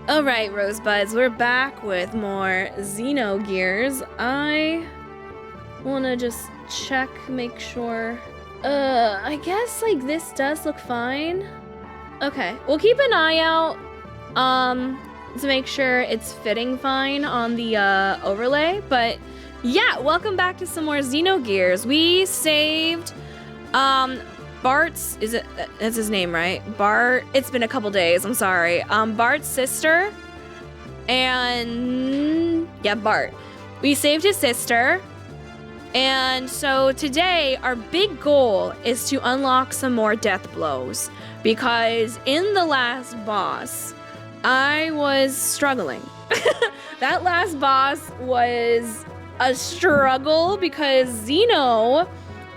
Alright, Rosebuds, we're back with more Xenogears. I wanna just check, make sure. I guess, like, this does look fine. Okay, we'll keep an eye out, to make sure it's fitting fine on the, overlay. But, yeah, welcome back to some more Xenogears. We saved, Bart's, that's his name, right? Bart, it's been a couple days, I'm sorry. Bart's sister, and yeah, Bart. We saved his sister, and so today our big goal is to unlock some more death blows, because in the last boss, I was struggling. That last boss was a struggle because Xeno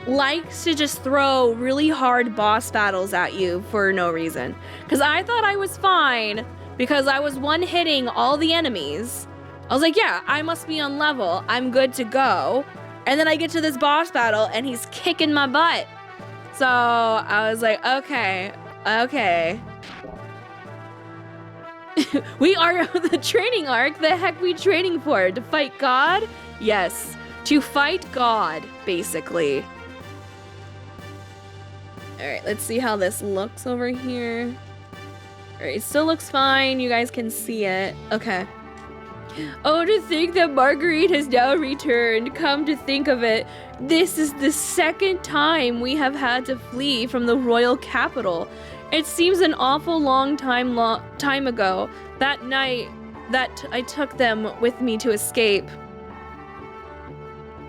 likes to just throw really hard boss battles at you for no reason. Because I thought I was fine because I was one-hitting all the enemies. I was like, yeah, I must be on level. I'm good to go. And then I get to this boss battle and he's kicking my butt. So I was like, okay. We are the training arc. The heck we training for? To fight God? Yes. To fight God, basically. Alright, let's see how this looks over here. Alright, it still looks fine. You guys can see it. Okay. Oh, to think that Marguerite has now returned. Come to think of it, this is the second time we have had to flee from the royal capital. It seems an awful long time ago. That night that I took them with me to escape.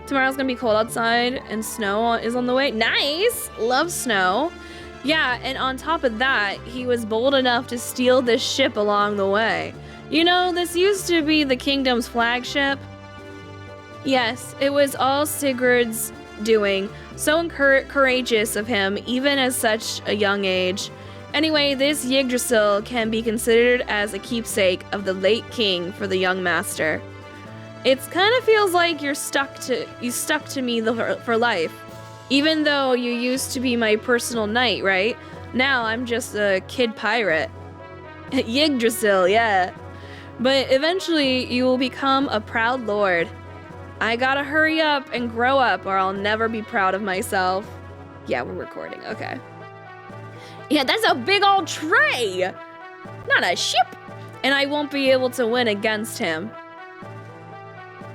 Tomorrow's gonna be cold outside and snow is on the way. Nice! Love snow. Yeah, and on top of that, he was bold enough to steal this ship along the way. You know, this used to be the kingdom's flagship. Yes, it was all Sigurd's doing. So courageous of him, even at such a young age. Anyway, this Yggdrasil can be considered as a keepsake of the late king for the young master. It kind of feels like you stuck to me for life. Even though you used to be my personal knight, right? Now I'm just a kid pirate. Yggdrasil, yeah. But eventually you will become a proud lord. I gotta hurry up and grow up or I'll never be proud of myself. Yeah, we're recording, okay. Yeah, that's a big old tray! Not a ship! And I won't be able to win against him.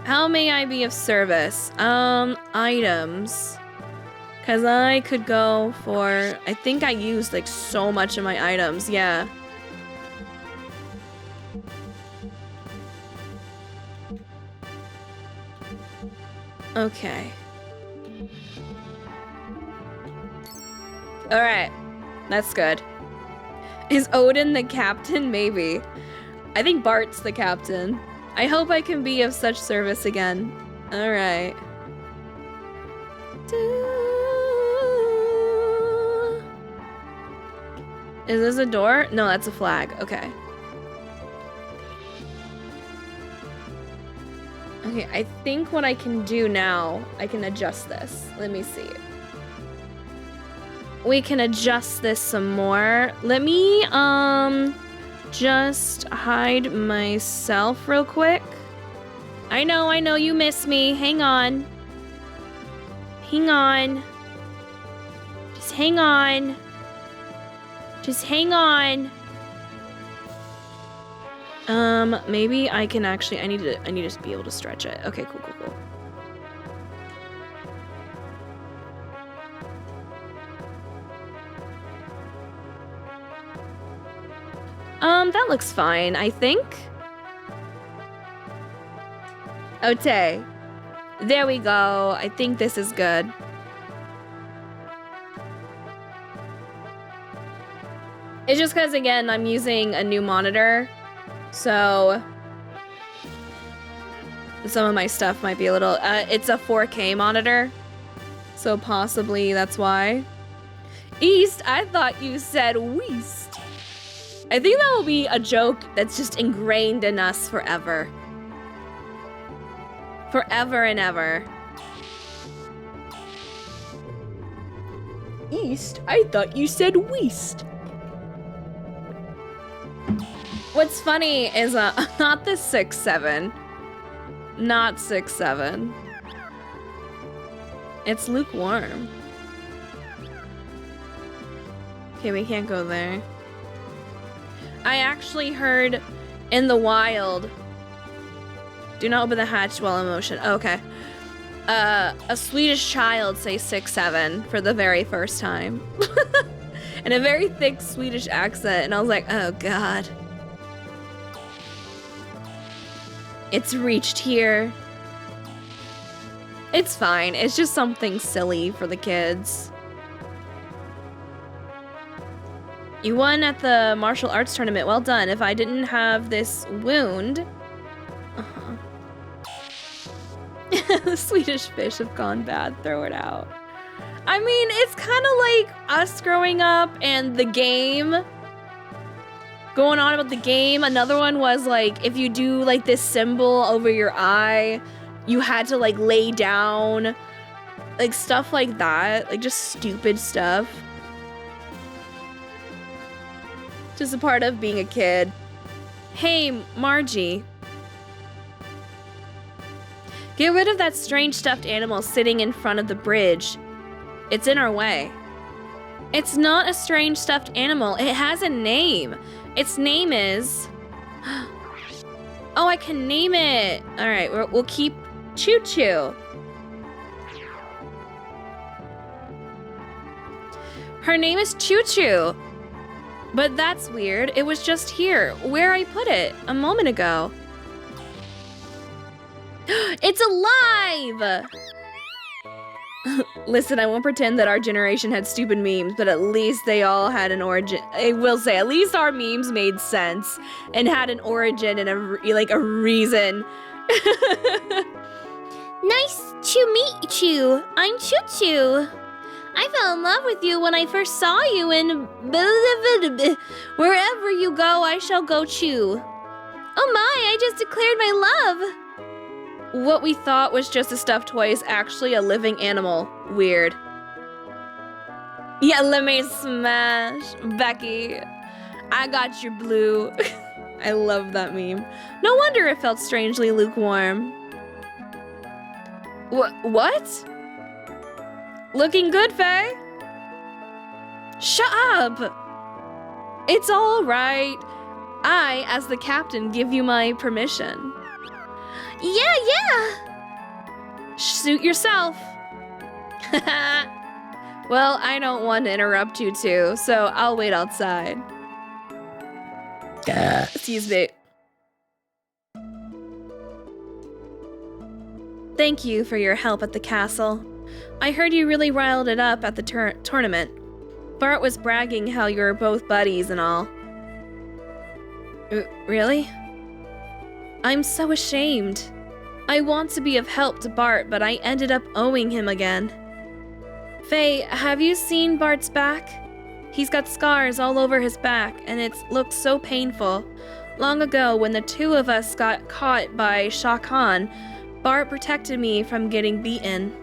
How may I be of service? Items. Cause I could go for, I think I used like so much of my items, yeah. Okay. Alright, that's good. Is Odin the captain? Maybe. I think Bart's the captain. I hope I can be of such service again. Alright. Is this a door? No, that's a flag. Okay. Okay, I think what I can do now, I can adjust this. Let me see. We can adjust this some more. Let me, just hide myself real quick. I know, you miss me. Hang on. Hang on. Just hang on. Just hang on. Maybe I can actually, I need to be able to stretch it. Okay, cool. That looks fine, I think. Okay. There we go. I think this is good. It's just because, again, I'm using a new monitor, so some of my stuff might be a little... it's a 4K monitor, so possibly that's why. East? I thought you said west. I think that will be a joke that's just ingrained in us forever. Forever and ever. East? I thought you said west. What's funny is not the 6-7. Not 6-7. It's lukewarm. Okay, we can't go there. I actually heard in the wild. Do not open the hatch while in motion. Oh, okay. A Swedish child say 6-7 for the very first time. In a very thick Swedish accent, and I was like, oh god. It's reached here. It's fine. It's just something silly for the kids. You won at the martial arts tournament. Well done. If I didn't have this wound... The Swedish fish have gone bad. Throw it out. I mean, it's kind of like us growing up and the game. Going on about the game. Another one was like, if you do like this symbol over your eye, you had to like lay down. Like stuff like that. Like just stupid stuff. Just a part of being a kid. Hey, Margie. Get rid of that strange stuffed animal sitting in front of the bridge. It's in our way. It's not a strange stuffed animal. It has a name. Its name is... Oh, I can name it. All right, we'll keep Choo Choo. Her name is Choo Choo. But that's weird. It was just here, where I put it a moment ago. It's alive! Listen, I won't pretend that our generation had stupid memes, but at least they all had an origin. I will say, at least our memes made sense and had an origin and a reason. Nice to meet you. I'm Choo Choo. I fell in love with you when I first saw you in wherever you go, I shall go Choo. Oh my, I just declared my love. What we thought was just a stuffed toy is actually a living animal. Weird. Yeah, let me smash. Becky, I got your blue. I love that meme. No wonder it felt strangely lukewarm. What? Looking good, Faye? Shut up! It's all right. I, as the captain, give you my permission. Yeah. Suit yourself. Well, I don't want to interrupt you two, so I'll wait outside. Excuse me. Thank you for your help at the castle. I heard you really riled it up at the tournament. Bart was bragging how you were both buddies and all. Really? I'm so ashamed. I want to be of help to Bart, but I ended up owing him again. Faye, have you seen Bart's back? He's got scars all over his back, and it looks so painful. Long ago, when the two of us got caught by Shah Khan, Bart protected me from getting beaten.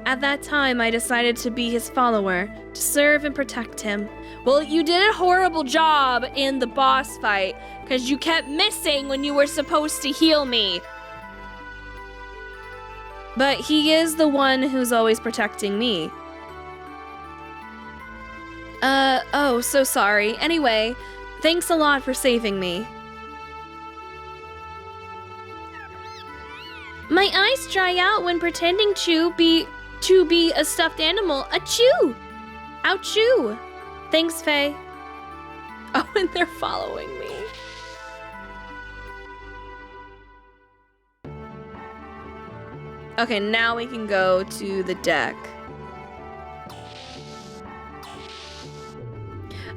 At that time, I decided to be his follower, to serve and protect him. Well, you did a horrible job in the boss fight, because you kept missing when you were supposed to heal me. But he is the one who's always protecting me. Oh, so sorry. Anyway, thanks a lot for saving me. My eyes dry out when pretending to be a stuffed animal. Achoo! Ouchoo! Thanks, Faye. Oh, and they're following me. Okay, now we can go to the deck.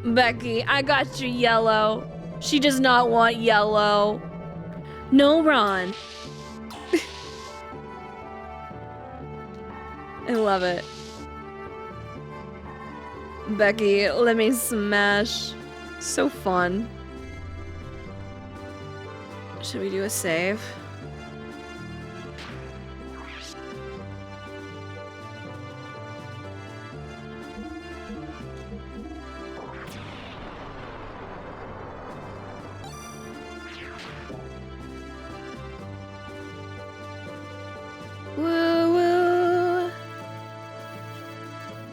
Becky, I got you yellow. She does not want yellow. No, Ron. I love it. Becky, let me smash. So fun. Should we do a save?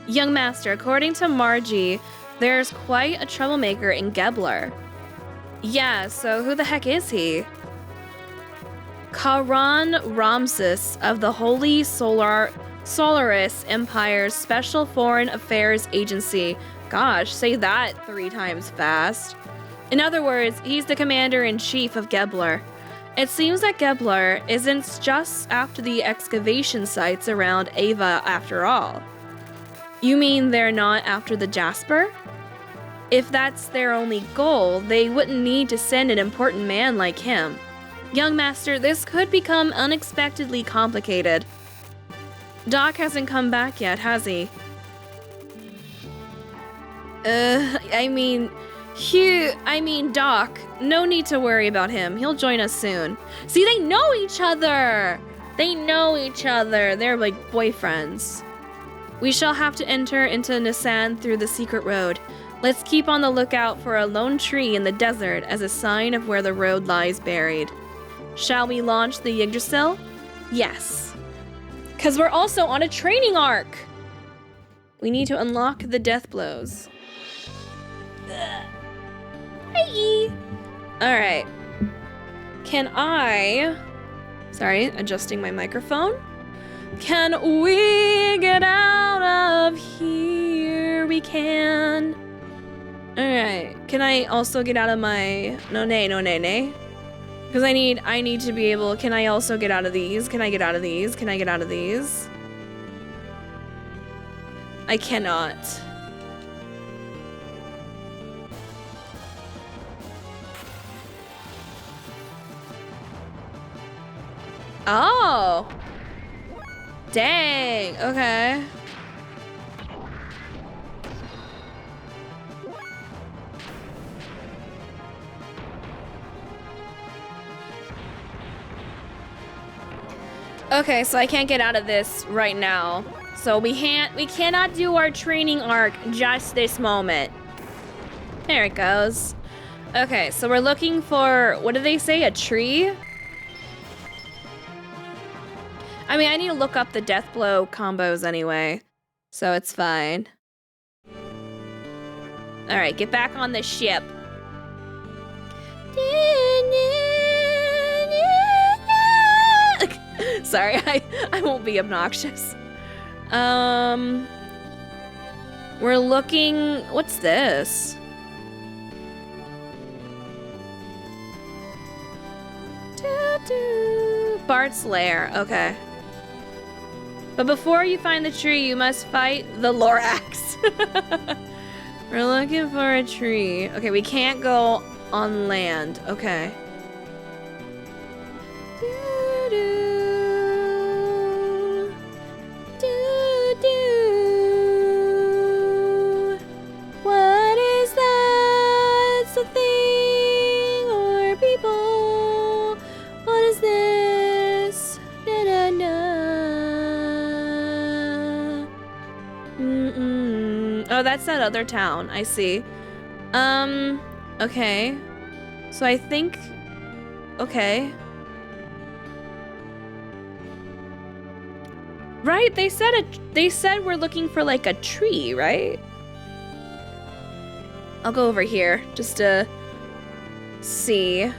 Young master, according to Margie, there's quite a troublemaker in Gebler. Yeah, so who the heck is he? Karan Ramses of the Holy Solaris Empire's Special Foreign Affairs Agency. Gosh, say that 3 times fast. In other words, he's the commander-in-chief of Gebler. It seems that Gebler isn't just after the excavation sites around Ava after all. You mean they're not after the Jasper? If that's their only goal, they wouldn't need to send an important man like him. Young master, this could become unexpectedly complicated. Doc hasn't come back yet, has he? Doc, no need to worry about him. He'll join us soon. See, they know each other! They're like boyfriends. We shall have to enter into Nissan through the secret road. Let's keep on the lookout for a lone tree in the desert as a sign of where the road lies buried. Shall we launch the Yggdrasil? Yes. Because we're also on a training arc. We need to unlock the death blows. Hey! Alright. Can I... Sorry, adjusting my microphone. Can we get out of here? We can. Alright. Can I also get out of my... No, nay. Because I need to be able... Can I also get out of these? Can I get out of these? Can I get out of these? I cannot. Oh! Dang, okay. Okay, so I can't get out of this right now. So we cannot do our training arc just this moment. There it goes. Okay, so we're looking for, what did they say, a tree? I mean, I need to look up the death blow combos anyway, so it's fine. All right, get back on the ship. Sorry, I won't be obnoxious. We're looking, what's this? Bart's lair, okay. But before you find the tree, you must fight the Lorax. We're looking for a tree. Okay, we can't go on land. Okay. What is that? It's a thing or people? What is this? Oh, that's that other town. I see. Okay. So I think... Okay. Right, they said we're looking for like a tree, right? I'll go over here just to see.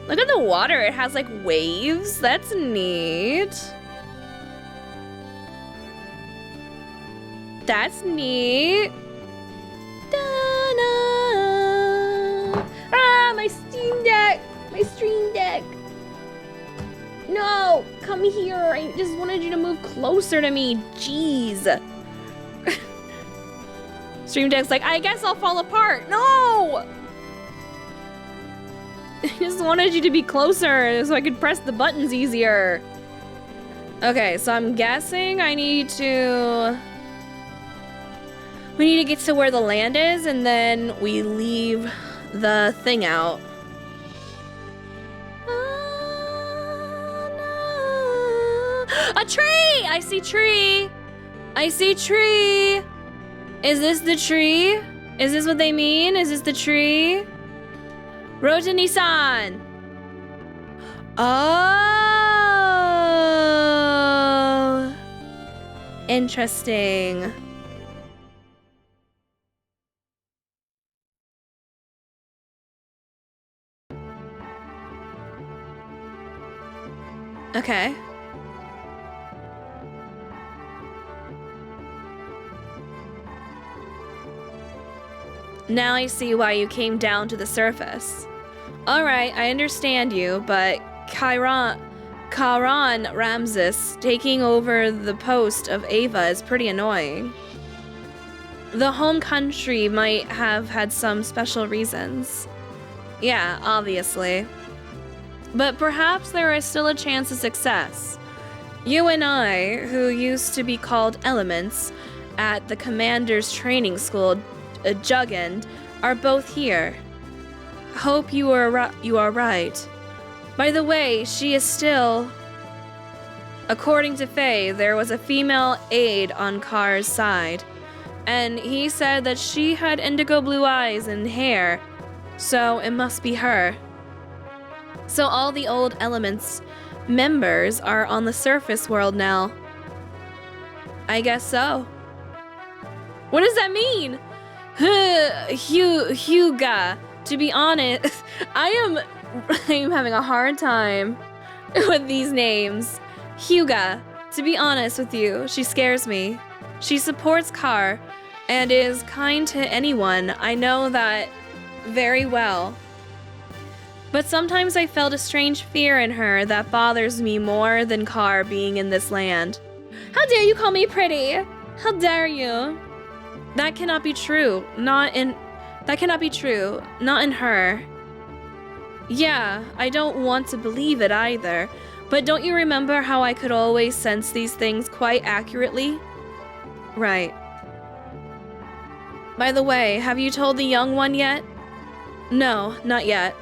Look at the water, it has like waves. That's neat. That's neat. Ah, my Steam Deck! My Stream Deck! No! Come here! I just wanted you to move closer to me. Jeez. Stream Deck's like, I guess I'll fall apart. No! I just wanted you to be closer so I could press the buttons easier. Okay, so I'm guessing I need to... We need to get to where the land is, and then we leave the thing out. A tree! I see tree! I see tree! Is this the tree? Is this what they mean? Is this the tree? Rotani-san! Oh! Interesting. Okay. Now I see why you came down to the surface. Alright, I understand you, but Karan Ramses taking over the post of Ava is pretty annoying. The home country might have had some special reasons. Yeah, obviously. But perhaps there is still a chance of success. You and I, who used to be called Elements at the Commander's Training School, Jugend, are both here. Hope you are right. By the way, she is still... According to Faye, there was a female aide on Car's side, and he said that she had indigo blue eyes and hair, so it must be her. So all the old Elements members are on the surface world now. I guess so. What does that mean? Hyuga. To be honest, I am having a hard time with these names. Hyuga. To be honest with you, she scares me. She supports Car and is kind to anyone. I know that very well. But sometimes I felt a strange fear in her that bothers me more than Car being in this land. How dare you call me pretty? How dare you? That cannot be true. That cannot be true. Not in her. Yeah, I don't want to believe it either. But don't you remember how I could always sense these things quite accurately? Right. By the way, have you told the young one yet? No, not yet.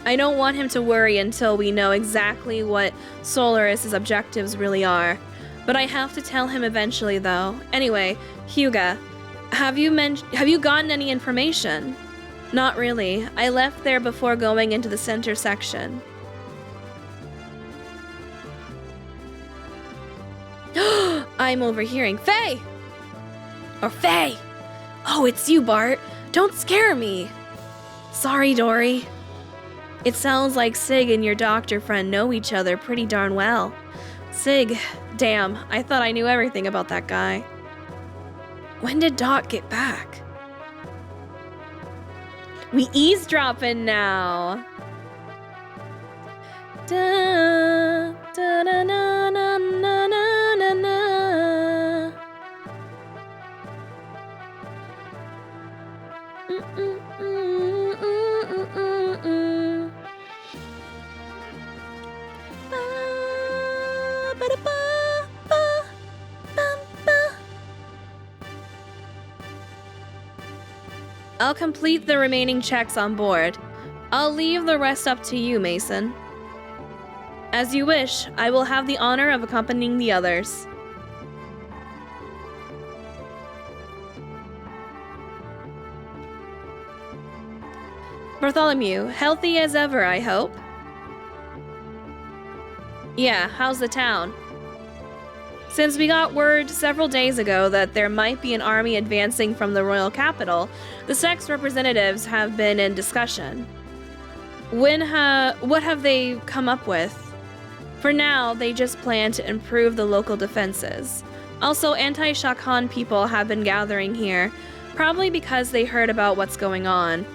I don't want him to worry until we know exactly what Solaris's objectives really are. But I have to tell him eventually, though. Anyway, Hyuga, have you gotten any information? Not really. I left there before going into the center section. I'm overhearing. Faye! Or Faye! Oh, it's you, Bart. Don't scare me. Sorry, Dory. It sounds like Sig and your doctor friend know each other pretty darn well. Sig, damn, I thought I knew everything about that guy. When did Doc get back? We eavesdropping now. Da, da, na, na, na, na, na, na. I'll complete the remaining checks on board. I'll leave the rest up to you, Mason. As you wish, I will have the honor of accompanying the others. Bartholomew, healthy as ever, I hope? Yeah, how's the town? Since we got word several days ago that there might be an army advancing from the royal capital, the sex representatives have been in discussion. What have they come up with? For now, they just plan to improve the local defenses. Also, anti-Shakan people have been gathering here, probably because they heard about what's going on.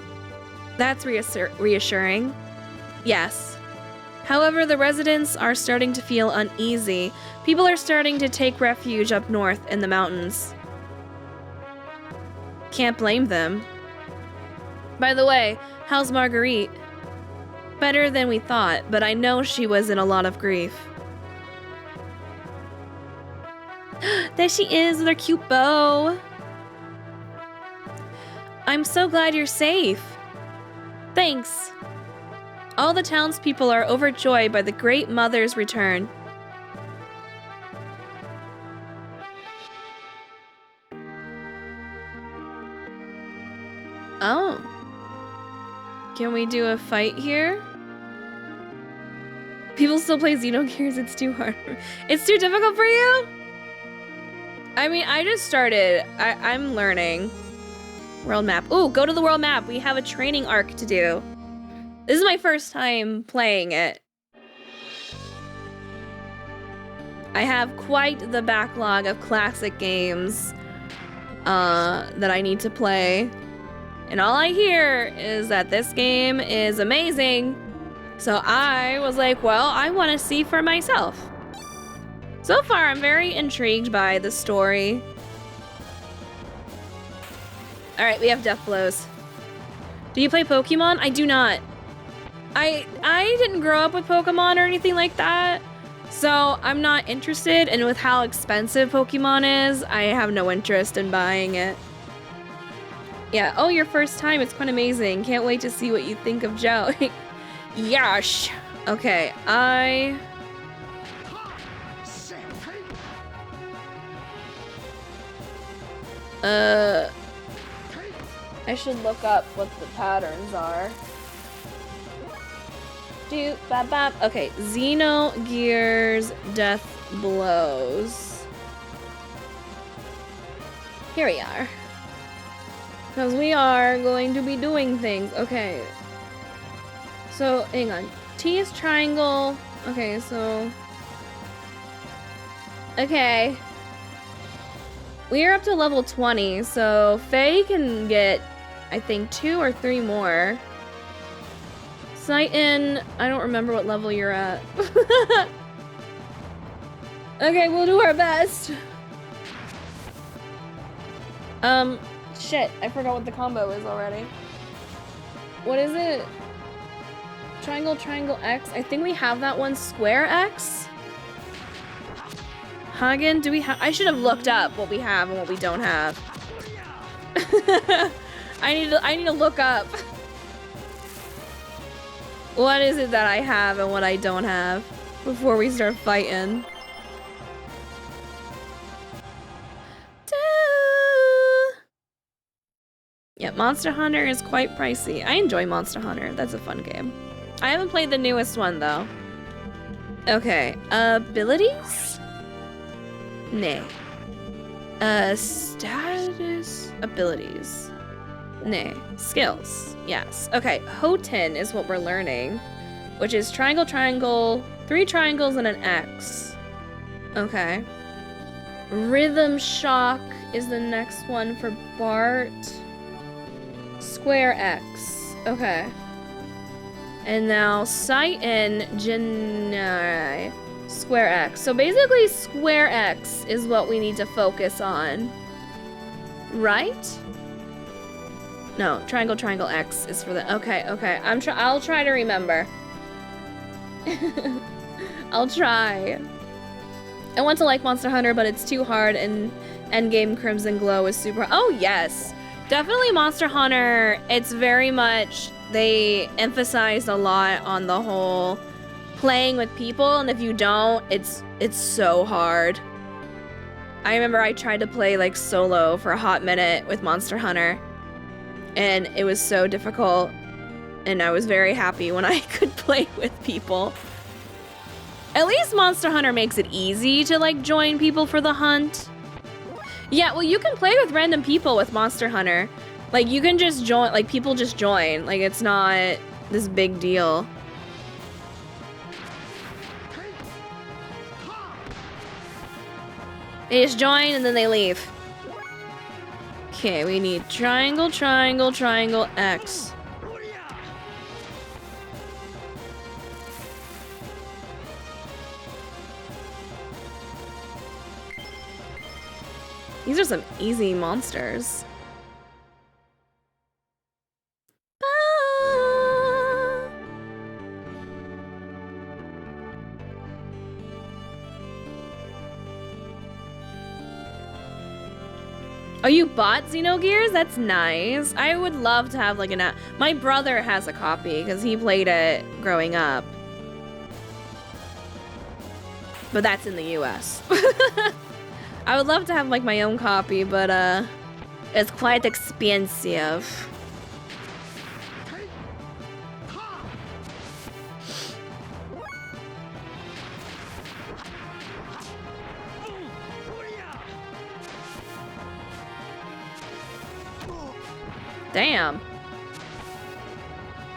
That's reassuring. Yes. However, the residents are starting to feel uneasy. People are starting to take refuge up north in the mountains. Can't blame them. By the way, how's Marguerite? Better than we thought, but I know she was in a lot of grief. There she is with her cute bow. I'm so glad you're safe. Thanks. All the townspeople are overjoyed by the Great Mother's return. Can we do a fight here? People still play Xenogears, it's too hard. It's too difficult for you? I mean, I just started. I'm learning. World map. Ooh, go to the world map. We have a training arc to do. This is my first time playing it. I have quite the backlog of classic games that I need to play. And all I hear is that this game is amazing. So I was like, well, I want to see for myself. So far, I'm very intrigued by the story. All right, we have death blows. Do you play Pokemon? I do not. I didn't grow up with Pokemon or anything like that. So I'm not interested, and with how expensive Pokemon is, I have no interest in buying it. Yeah, oh, your first time, it's quite amazing. Can't wait to see what you think of Joe. Yash. Okay, I should look up what the patterns are. Okay, Xenogears Death Blows. Here we are. Because we are going to be doing things. Okay. So, hang on. T is triangle. Okay, so... Okay. We are up to level 20, so Faye can get, I think, 2 or 3 more. Sightin, I don't remember what level you're at. Okay, we'll do our best. Shit, I forgot what the combo is already. What is it? Triangle, triangle, X. I think we have that one. Square X? Hagen, do we have? I should have looked up what we have and what we don't have. I need to look up. What is it that I have and what I don't have before we start fighting? Yeah, Monster Hunter is quite pricey. I enjoy Monster Hunter. That's a fun game. I haven't played the newest one though. Okay, abilities? Nay. Status abilities. Nay. Skills. Yes. Okay, Hoten is what we're learning, which is triangle, triangle, 3 triangles and an X. Okay. Rhythm Shock is the next one for Bart. Square X. Okay. And now Sightin Genai. Square X. So basically Square X is what we need to focus on. Right? No, triangle, triangle, X is for the... Okay, okay. I'll try to remember. I'll try. I want to like Monster Hunter, but it's too hard, and Endgame Crimson Glow is super... Oh, yes. Definitely Monster Hunter. It's very much... They emphasized a lot on the whole playing with people, and if you don't, it's so hard. I remember I tried to play like solo for a hot minute with Monster Hunter, and it was so difficult, and I was very happy when I could play with people. At least Monster Hunter makes it easy to like join people for the hunt. Yeah, well, you can play with random people with Monster Hunter. Like, you can just join, like, people just join. Like, it's not this big deal. They just join and then they leave. Okay, we need triangle, triangle, triangle, X. These are some easy monsters. Oh, you bought Xenogears? That's nice. I would love to have like an app. My brother has a copy because he played it growing up. But that's in the US. I would love to have like my own copy, but it's quite expensive. Damn.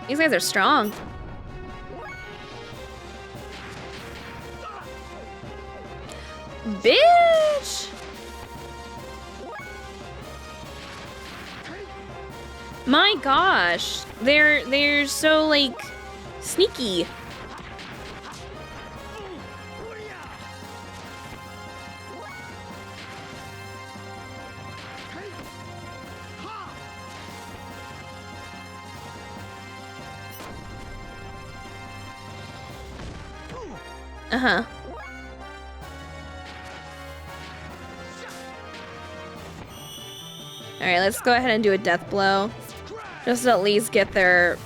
These guys are strong. Bitch! My gosh. They're so, like, sneaky. Uh-huh. Alright, let's go ahead and do a death blow. Just to at least get their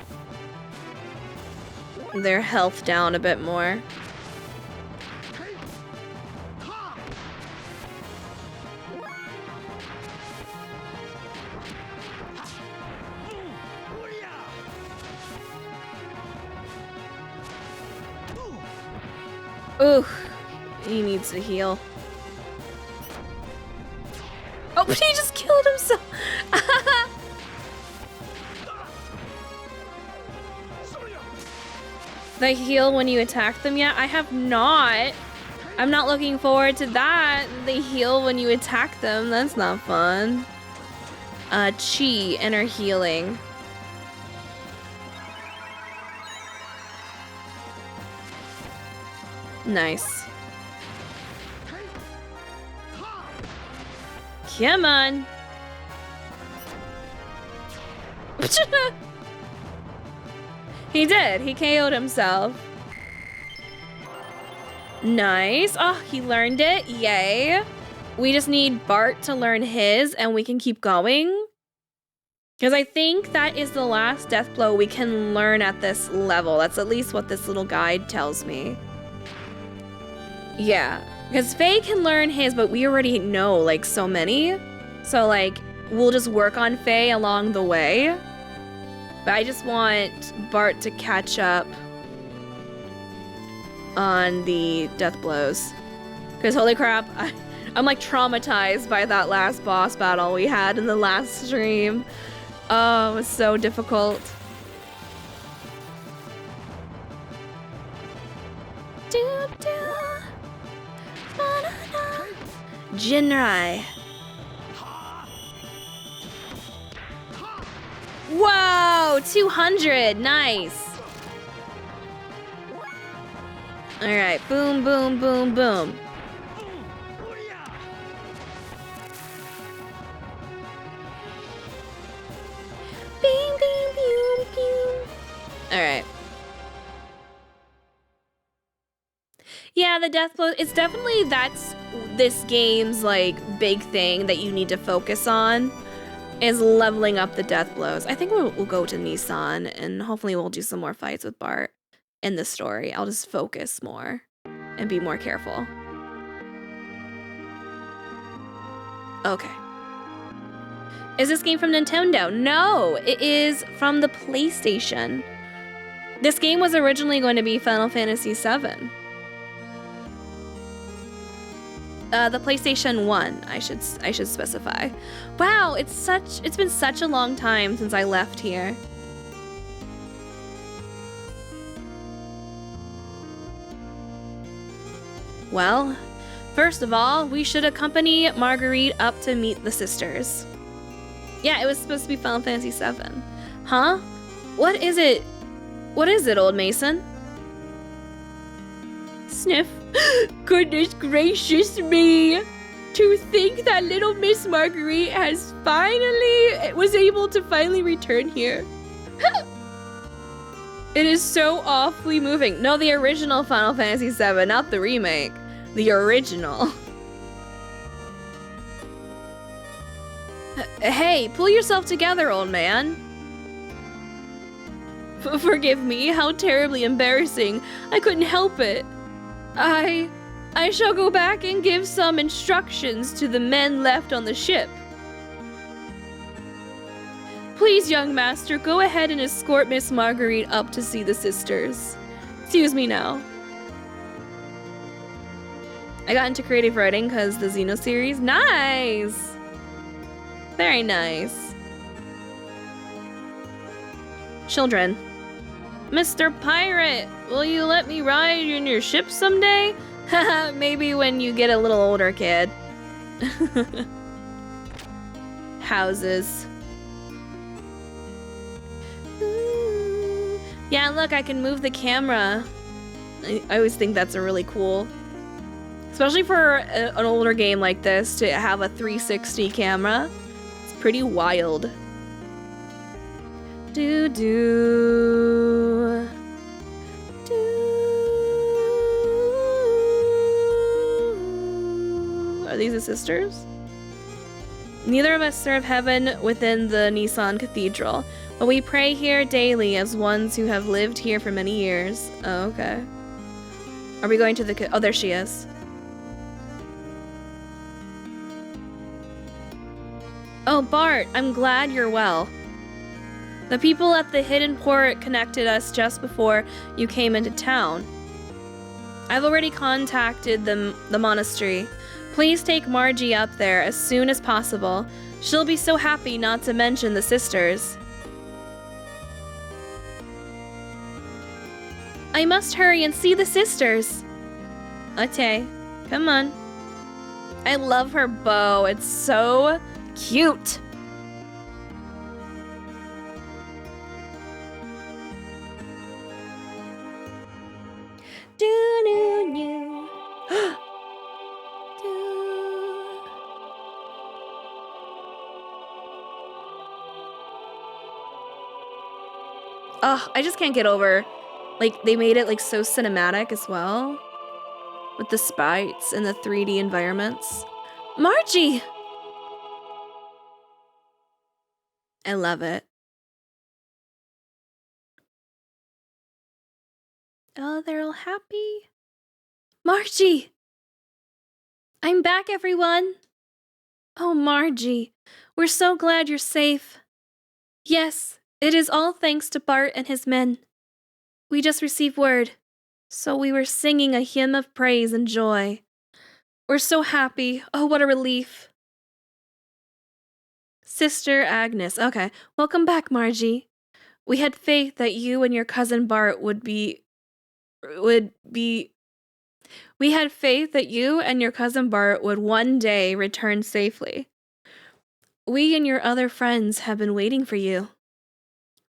health down a bit more. Ooh, he needs to heal. Oh, but he just killed himself. They heal when you attack them yet? I have not. I'm not looking forward to that. They heal when you attack them. That's not fun. Chi, enter healing. Nice. Come on. He did. He KO'd himself. Nice. Oh, he learned it. Yay. We just need Bart to learn his and we can keep going. Because I think that is the last death blow we can learn at this level. That's at least what this little guide tells me. Yeah. Because Faye can learn his, but we already know, like, so many. So, like, we'll just work on Faye along the way. But I just want Bart to catch up on the death blows. Because, holy crap, I'm, like, traumatized by that last boss battle we had in the last stream. Oh, it was so difficult. Jinrai. Whoa, 200, nice. All right, boom, boom, boom, boom. Bing, bing, pew, pew. All right. Yeah, the death blow, it's definitely, that's this game's, like, big thing that you need to focus on is leveling up the death blows. I think we'll go to Nissan and hopefully we'll do some more fights with Bart in the story. I'll just focus more and be more careful. Okay. Is this game from Nintendo? No, it is from the PlayStation. This game was originally going to be Final Fantasy VII. The PlayStation 1, I should specify. Wow, it's been such a long time since I left here. Well, first of all, we should accompany Marguerite up to meet the sisters. Yeah, it was supposed to be Final Fantasy VII. Huh? What is it? What is it, old Mason? Sniff. Goodness gracious me! To think that little Miss Marguerite has was able to finally return here. It is so awfully moving. No, the original Final Fantasy VII, not the remake. The original. Hey, pull yourself together, old man. Forgive me, how terribly embarrassing. I couldn't help it. I shall go back and give some instructions to the men left on the ship. Please, young master, go ahead and escort Miss Marguerite up to see the sisters. Excuse me now. I got into creative writing because the Xeno series. Nice! Very nice. Children. Mr. Pirate, will you let me ride in your ship someday? Haha, maybe when you get a little older, kid. Houses. Yeah, look, I can move the camera. I always think that's a really cool. Especially for an older game like this, to have a 360 camera. It's pretty wild. Do do. Do. Are these the sisters? Neither of us serve heaven within the Nissan Cathedral, but we pray here daily as ones who have lived here for many years. Oh, okay. Are we going to the... Oh, there she is. Oh, Bart, I'm glad you're well. The people at the hidden port connected us just before you came into town. I've already contacted the monastery. Please take Margie up there as soon as possible. She'll be so happy, not to mention the sisters. I must hurry and see the sisters. Okay, come on. I love her bow. It's so cute. Oh, I just can't get over, like, they made it like so cinematic as well, with the sprites and the 3D environments. Margie! I love it. Oh, they're all happy. Margie! I'm back, everyone! Oh, Margie, we're so glad you're safe. Yes, it is all thanks to Bart and his men. We just received word, so we were singing a hymn of praise and joy. We're so happy. Oh, what a relief. Sister Agnes. Okay, welcome back, Margie. We had faith that you and your cousin Bart We had faith that you and your cousin Bart would one day return safely. We and your other friends have been waiting for you.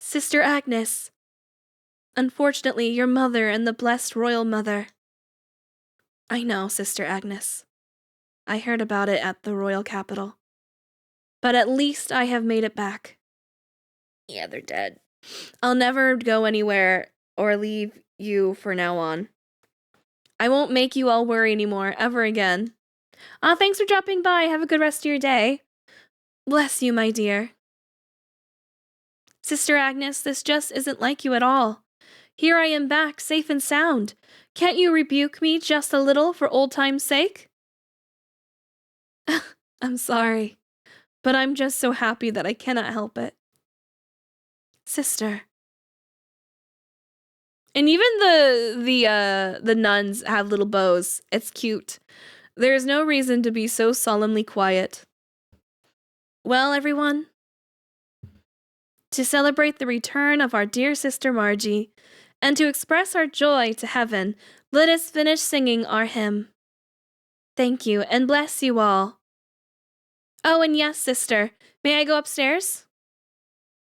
Sister Agnes. Unfortunately, your mother and the blessed royal mother. I know, Sister Agnes. I heard about it at the royal capital. But at least I have made it back. Yeah, they're dead. I'll never go anywhere or leave you for now on. I won't make you all worry anymore, ever again. Thanks for dropping by. Have a good rest of your day. Bless you, my dear. Sister Agnes, this just isn't like you at all. Here I am back, safe and sound. Can't you rebuke me just a little for old time's sake? I'm sorry, but I'm just so happy that I cannot help it. Sister. And even the nuns have little bows. It's cute. There's no reason to be so solemnly quiet. Well, everyone, to celebrate the return of our dear sister Margie, and to express our joy to heaven, let us finish singing our hymn. Thank you, and bless you all. Oh, and yes, sister, may I go upstairs?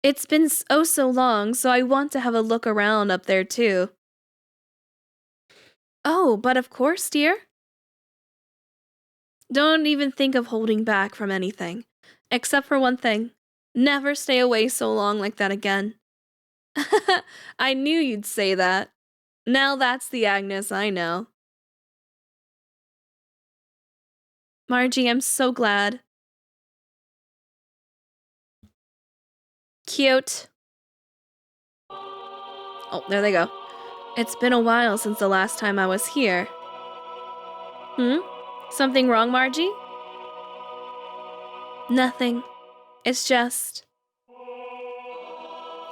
It's been oh so long, so I want to have a look around up there too. Oh, but of course, dear. Don't even think of holding back from anything, except for one thing. Never stay away so long like that again. I knew you'd say that. Now that's the Agnes I know. Margie, I'm so glad. Cute. Oh, there they go. It's been a while since the last time I was here. Something wrong, Margie? Nothing. It's just...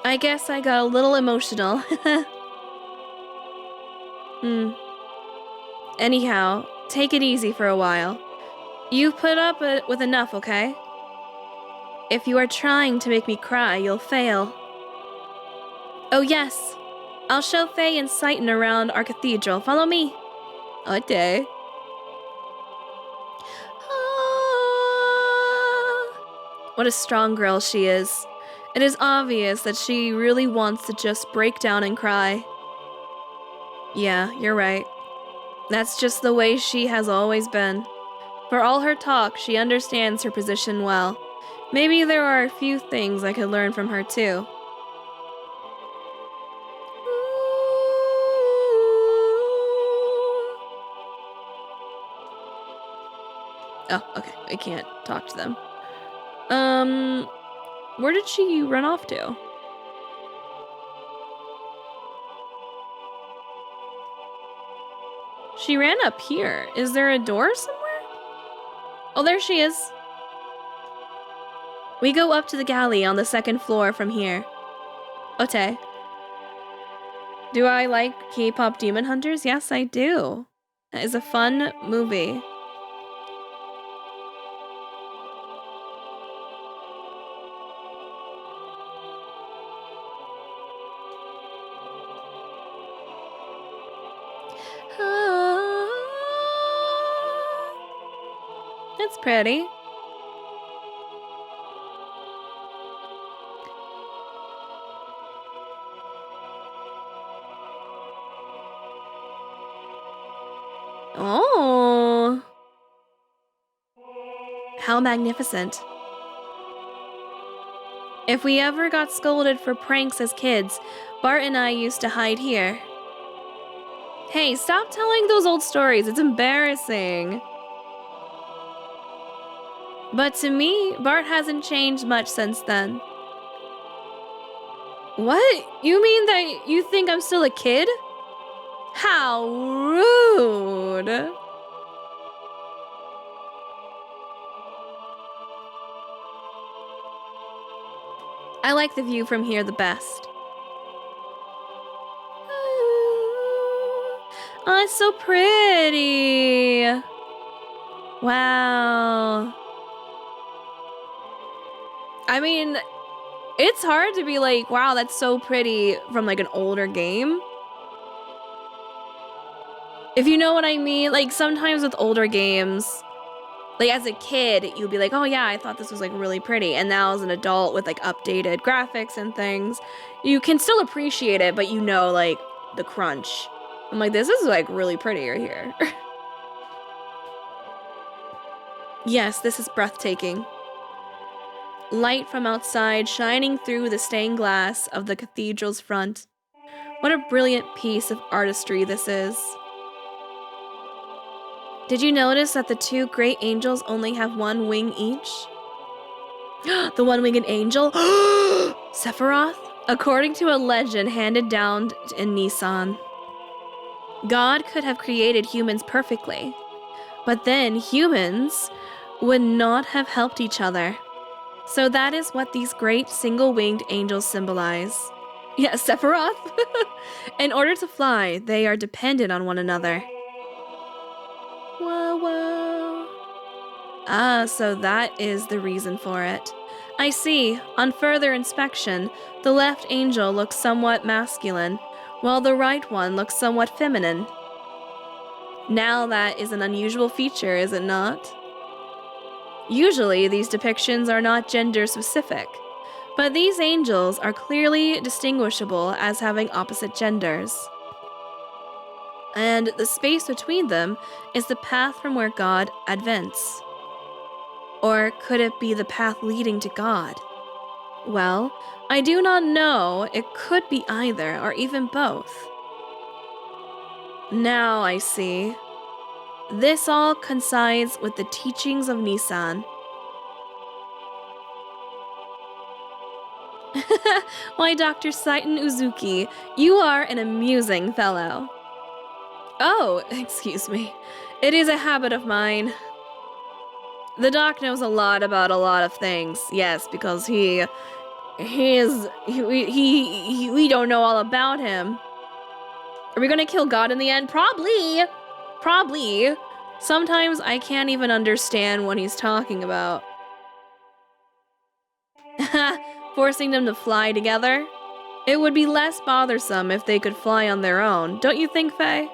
I guess I got a little emotional. Anyhow, take it easy for a while. You've put up with enough, okay? If you are trying to make me cry, you'll fail. Oh yes. I'll show Faye and Sighton around our cathedral. Follow me. Okay. What a strong girl she is. It is obvious that she really wants to just break down and cry. Yeah, you're right. That's just the way she has always been. For all her talk, she understands her position well. Maybe there are a few things I could learn from her too. Oh, okay. I can't talk to them. Where did she run off to? She ran up here. Is there a door somewhere? Oh, there she is. We go up to the galley on the second floor from here. Okay. Do I like K-pop Demon Hunters? Yes, I do. That is a fun movie. It's pretty. Oh. How magnificent. If we ever got scolded for pranks as kids, Bart and I used to hide here. Hey, stop telling those old stories. It's embarrassing. But to me, Bart hasn't changed much since then. What? You mean that you think I'm still a kid? How rude. I like the view from here the best. Oh, it's so pretty. Wow. I mean, it's hard to be like, wow, that's so pretty from like an older game. If you know what I mean, like sometimes with older games, like as a kid, you'll be like, oh yeah, I thought this was like really pretty. And now as an adult with like updated graphics and things, you can still appreciate it, but you know like the crunch. I'm like, this is like really pretty right here. Yes, this is breathtaking. Light from outside shining through the stained glass of the cathedral's front. What a brilliant piece of artistry this is. Did you notice that the two great angels only have one wing each? The one-winged angel? Sephiroth? According to a legend handed down in Nissan, God could have created humans perfectly, but then humans would not have helped each other. So that is what these great single-winged angels symbolize. Yeah, Sephiroth. In order to fly, they are dependent on one another. Whoa, whoa. Ah, so that is the reason for it. I see. On further inspection, the left angel looks somewhat masculine, while the right one looks somewhat feminine. Now that is an unusual feature, is it not? Usually, these depictions are not gender-specific, but these angels are clearly distinguishable as having opposite genders. And the space between them is the path from where God advents. Or could it be the path leading to God? Well, I do not know. It could be either, or even both. Now I see. This all coincides with the teachings of Nissan. Why, Dr. Saiten Uzuki, you are an amusing fellow. Oh, excuse me. It is a habit of mine. The doc knows a lot about a lot of things. Yes, because we don't know all about him. Are we gonna kill God in the end? Probably. Probably. Sometimes I can't even understand what he's talking about. Forcing them to fly together? It would be less bothersome if they could fly on their own, don't you think, Faye?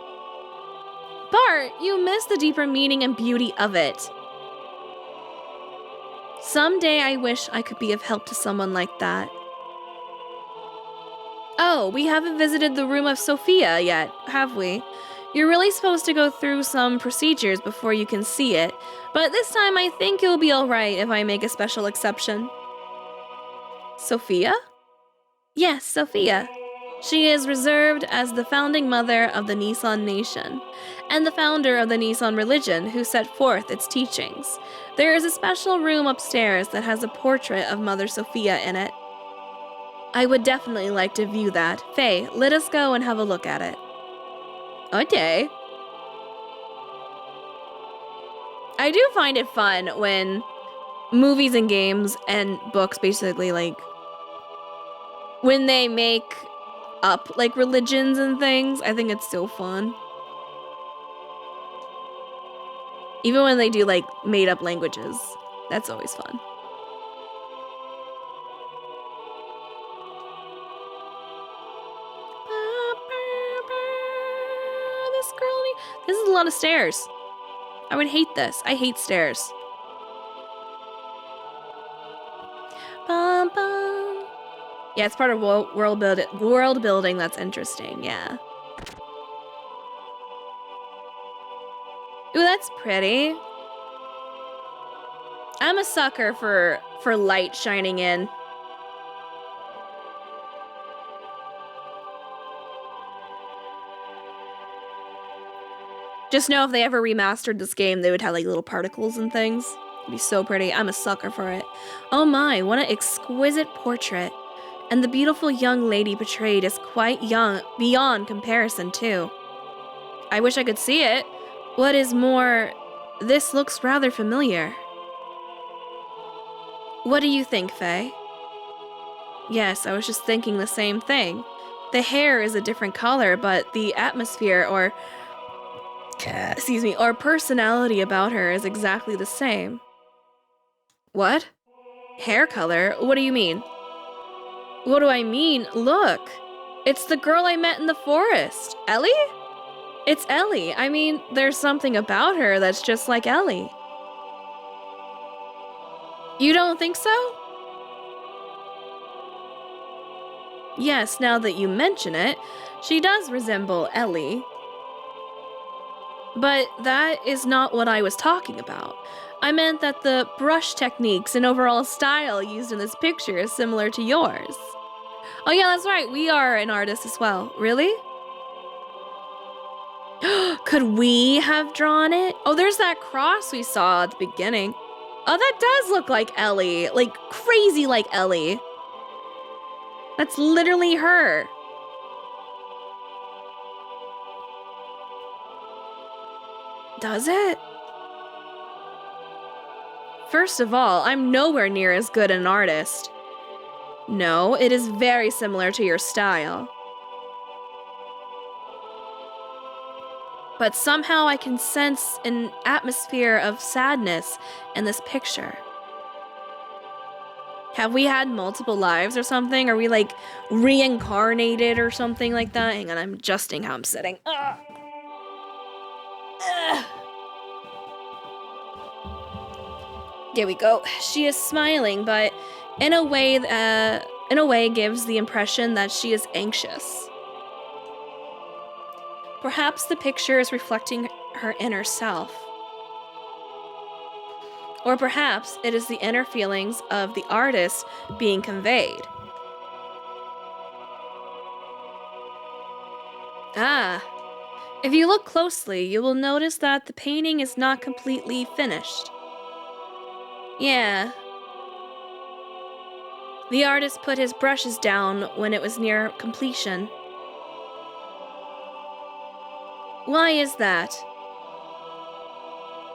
Bart, you miss the deeper meaning and beauty of it. Someday I wish I could be of help to someone like that. Oh, we haven't visited the room of Sophia yet, have we? You're really supposed to go through some procedures before you can see it, but this time I think it'll be alright if I make a special exception. Sophia? Yes, Sophia. She is reserved as the founding mother of the Nissan nation, and the founder of the Nissan religion who set forth its teachings. There is a special room upstairs that has a portrait of Mother Sophia in it. I would definitely like to view that. Faye, let us go and have a look at it. Okay. I do find it fun when movies and games and books basically, like, when they make up, like, religions and things. I think it's so fun. Even when they do, like, made-up languages. That's always fun. This is a lot of stairs. I would hate this. I hate stairs. Bum, bum. Yeah, it's part of world building. That's interesting. Yeah. Ooh, that's pretty. I'm a sucker for light shining in. Just know if they ever remastered this game, they would have like little particles and things. It'd be so pretty. I'm a sucker for it. Oh my, what an exquisite portrait. And the beautiful young lady portrayed is quite young, beyond comparison too. I wish I could see it. What is more, this looks rather familiar. What do you think, Faye? Yes, I was just thinking the same thing. The hair is a different color, but the atmosphere or personality about her is exactly the same. What? Hair color? What do you mean? What do I mean? Look! It's the girl I met in the forest. Ellie? It's Ellie. I mean, there's something about her that's just like Ellie. You don't think so? Yes, now that you mention it, she does resemble Ellie. But that is not what I was talking about. I meant that the brush techniques and overall style used in this picture is similar to yours. Oh yeah, that's right, we are an artist as well. Really? Could we have drawn it? Oh, there's that cross we saw at the beginning. Oh, that does look like Ellie. Like, crazy like Ellie. That's literally her. Does it? First of all, I'm nowhere near as good an artist. No, it is very similar to your style. But somehow I can sense an atmosphere of sadness in this picture. Have we had multiple lives or something? Are we like reincarnated or something like that? Hang on, I'm adjusting how I'm sitting. Ugh. Ugh. There we go. She is smiling, but in a way gives the impression that she is anxious. Perhaps the picture is reflecting her inner self. Or perhaps it is the inner feelings of the artist being conveyed. Ah, if you look closely, you will notice that the painting is not completely finished. Yeah. The artist put his brushes down when it was near completion. Why is that?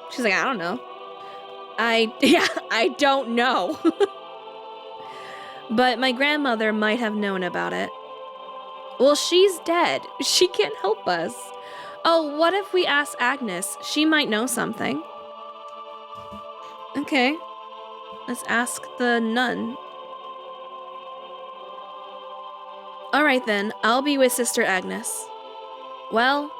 She's like, I don't know. I don't know. But my grandmother might have known about it. Well, she's dead. She can't help us. Oh, what if we ask Agnes? She might know something. Okay. Let's ask the nun. All right then, I'll be with Sister Agnes. Well,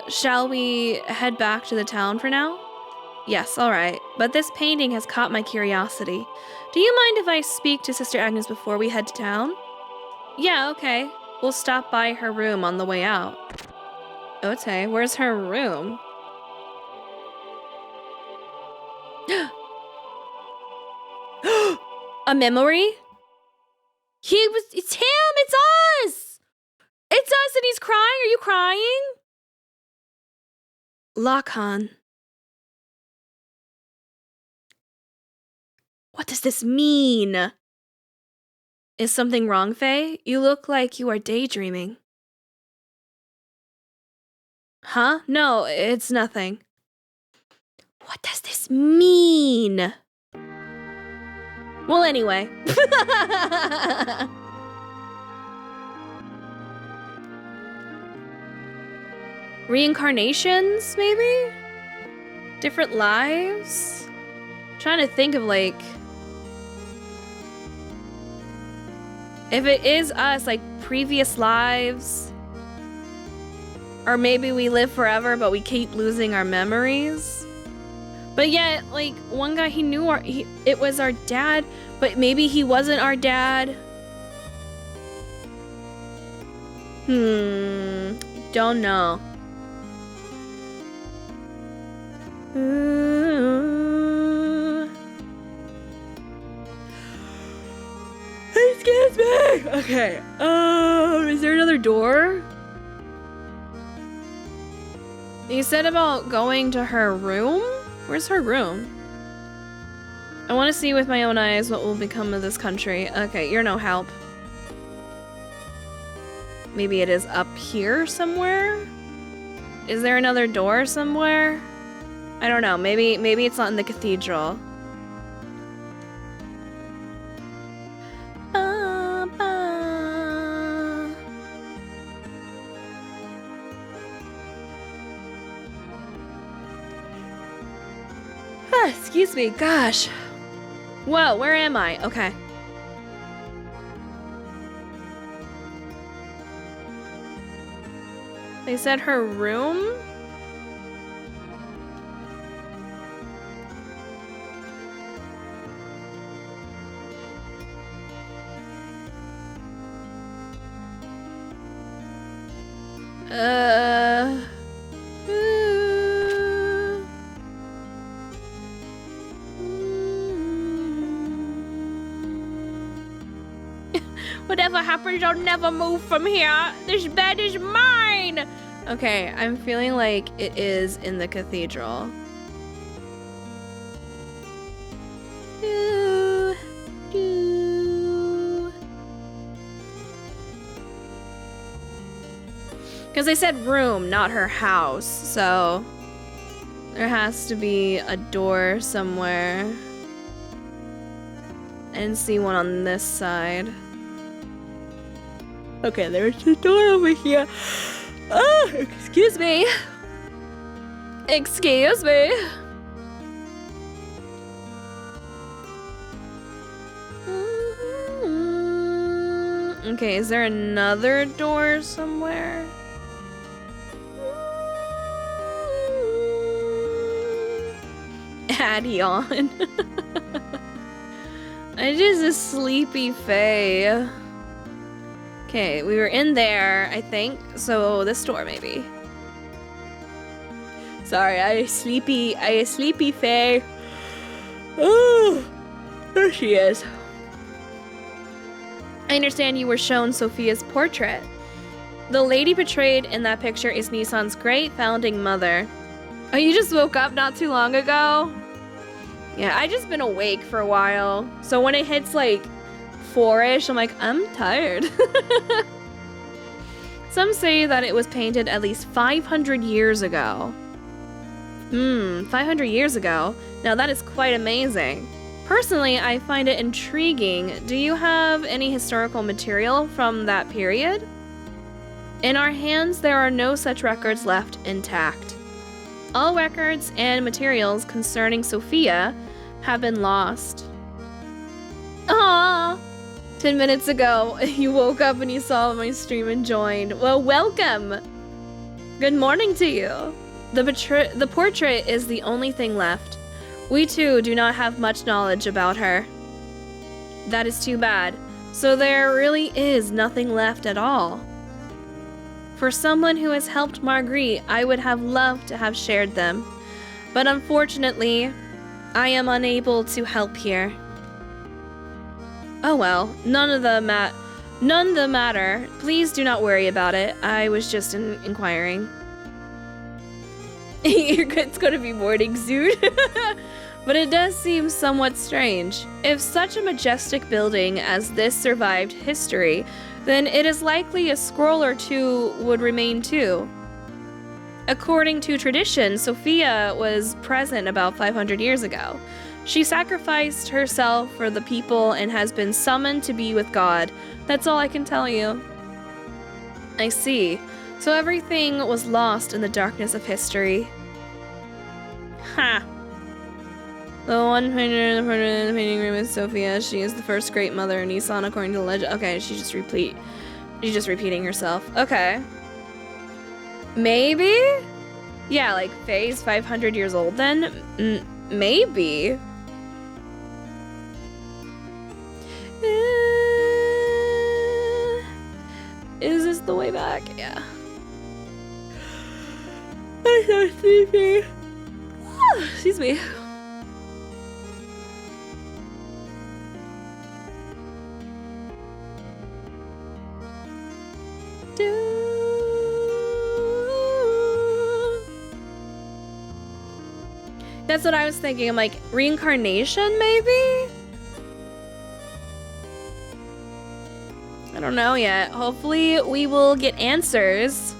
shall we head back to the town for now? Yes, all right. But this painting has caught my curiosity. Do you mind if I speak to Sister Agnes before we head to town? Yeah, okay. We'll stop by her room on the way out. Okay, where's her room? A memory? It's him! It's us! It's us and he's crying! Are you crying? Lakan. What does this mean? Is something wrong, Faye? You look like you are daydreaming. Huh? No, it's nothing. What does this mean? Well, anyway. Reincarnations, maybe? Different lives? Trying to think of like... if it is us, like previous lives. Or maybe we live forever, but we keep losing our memories. But yet, like, one guy, he knew it was our dad, but maybe he wasn't our dad. Don't know. Excuse me! Okay, is there another door? You said about going to her room? Where's her room? I want to see with my own eyes what will become of this country. Okay, you're no help. Maybe it is up here somewhere? Is there another door somewhere? I don't know. Maybe it's not in the cathedral. Excuse me, gosh. Whoa, where am I? Okay. They said her room? Whatever happens, I'll never move from here. This bed is mine. Okay, I'm feeling like it is in the cathedral. Because they said room, not her house, so there has to be a door somewhere. I didn't see one on this side. Okay, there's a door over here. Oh, excuse me. Excuse me. Okay, is there another door somewhere? Addie on. I just a sleepy Faye. Okay, we were in there, I think. So this door maybe. Sorry, I sleepy Faye. Oh, there she is. I understand you were shown Sophia's portrait. The lady portrayed in that picture is Nissan's great founding mother. Oh, you just woke up not too long ago? Yeah, I just been awake for a while. So when it hits like 4-ish, I'm like, I'm tired. Some say that it was painted at least 500 years ago. 500 years ago? Now that is quite amazing. Personally, I find it intriguing. Do you have any historical material from that period? In our hands, there are no such records left intact. All records and materials concerning Sophia have been lost. Aww. 10 minutes ago, you woke up and you saw my stream and joined. Well, welcome. Good morning to you. The portrait is the only thing left. We too do not have much knowledge about her. That is too bad. So there really is nothing left at all. For someone who has helped Marguerite, I would have loved to have shared them. But unfortunately, I am unable to help here. Oh well, none of the matter. Please do not worry about it. I was just inquiring. It's gonna be morning soon. But it does seem somewhat strange. If such a majestic building as this survived history, then it is likely a scroll or two would remain too. According to tradition, Sophia was present about 500 years ago. She sacrificed herself for the people and has been summoned to be with God. That's all I can tell you. I see. So everything was lost in the darkness of history. Ha! The one painter in the painting room is Sophia. She is the first great mother in Nissan according to the legend. Okay, she's just repeating herself. Okay. Maybe? Yeah, like Faye's 500 years old then? Maybe. Is this the way back? Yeah. I'm so sleepy. Excuse me. That's what I was thinking. I'm like, reincarnation, maybe? I don't know yet. Hopefully we will get answers.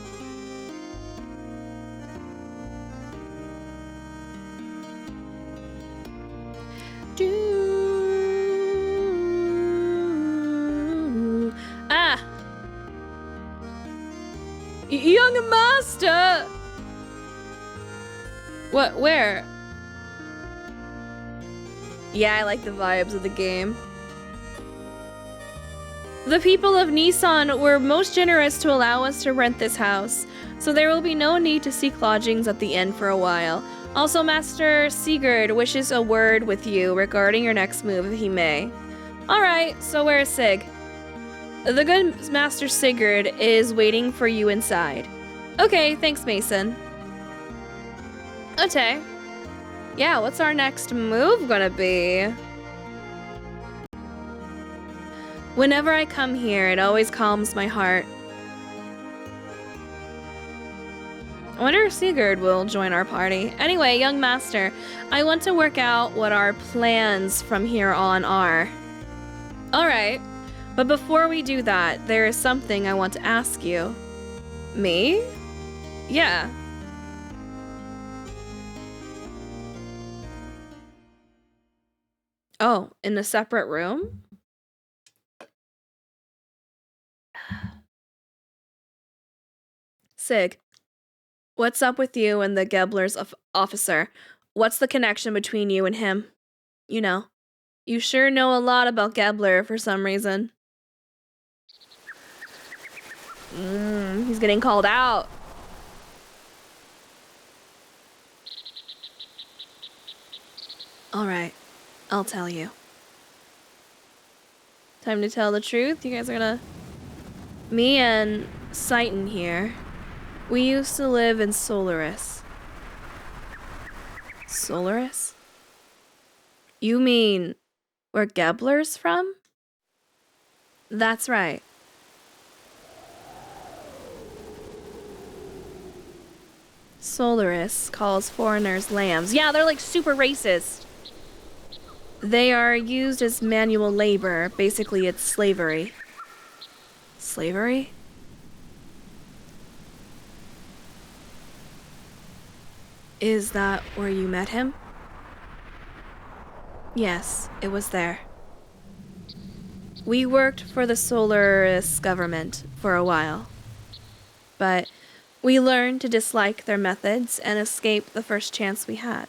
Ah! Young master! What? Where? Yeah, I like the vibes of the game. The people of Nissan were most generous to allow us to rent this house, so there will be no need to seek lodgings at the inn for a while. Also, Master Sigurd wishes a word with you regarding your next move if he may. Alright, so where's Sig? The good Master Sigurd is waiting for you inside. Okay, thanks, Mason. Okay. Yeah, what's our next move gonna be? Whenever I come here, it always calms my heart. I wonder if Sigurd will join our party. Anyway, young master, I want to work out what our plans from here on are. Alright, but before we do that, there is something I want to ask you. Me? Yeah. Oh, in a separate room? Sig, what's up with you and the Gebler's officer? What's the connection between you and him? You know, you sure know a lot about Gebler for some reason. He's getting called out. All right, I'll tell you. Time to tell the truth. You guys are gonna... Me and Seitan here, we used to live in Solaris. Solaris? You mean where Gebler's from? That's right. Solaris calls foreigners lambs. Yeah, they're like super racist. They are used as manual labor. Basically, it's slavery. Slavery? Is that where you met him? Yes, it was there. We worked for the Solaris government for a while, but we learned to dislike their methods and escape the first chance we had.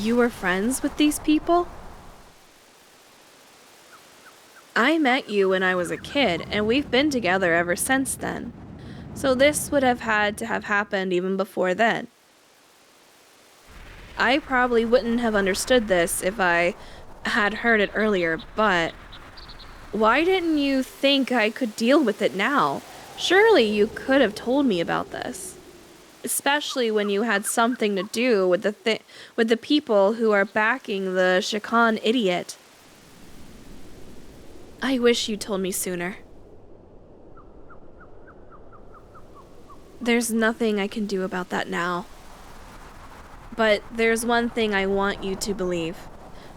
You were friends with these people? I met you when I was a kid, and we've been together ever since then. So this would have had to have happened even before then. I probably wouldn't have understood this if I had heard it earlier, but why didn't you think I could deal with it now? Surely you could have told me about this. Especially when you had something to do with the people who are backing the Shakan idiot. I wish you told me sooner. There's nothing I can do about that now. But there's one thing I want you to believe.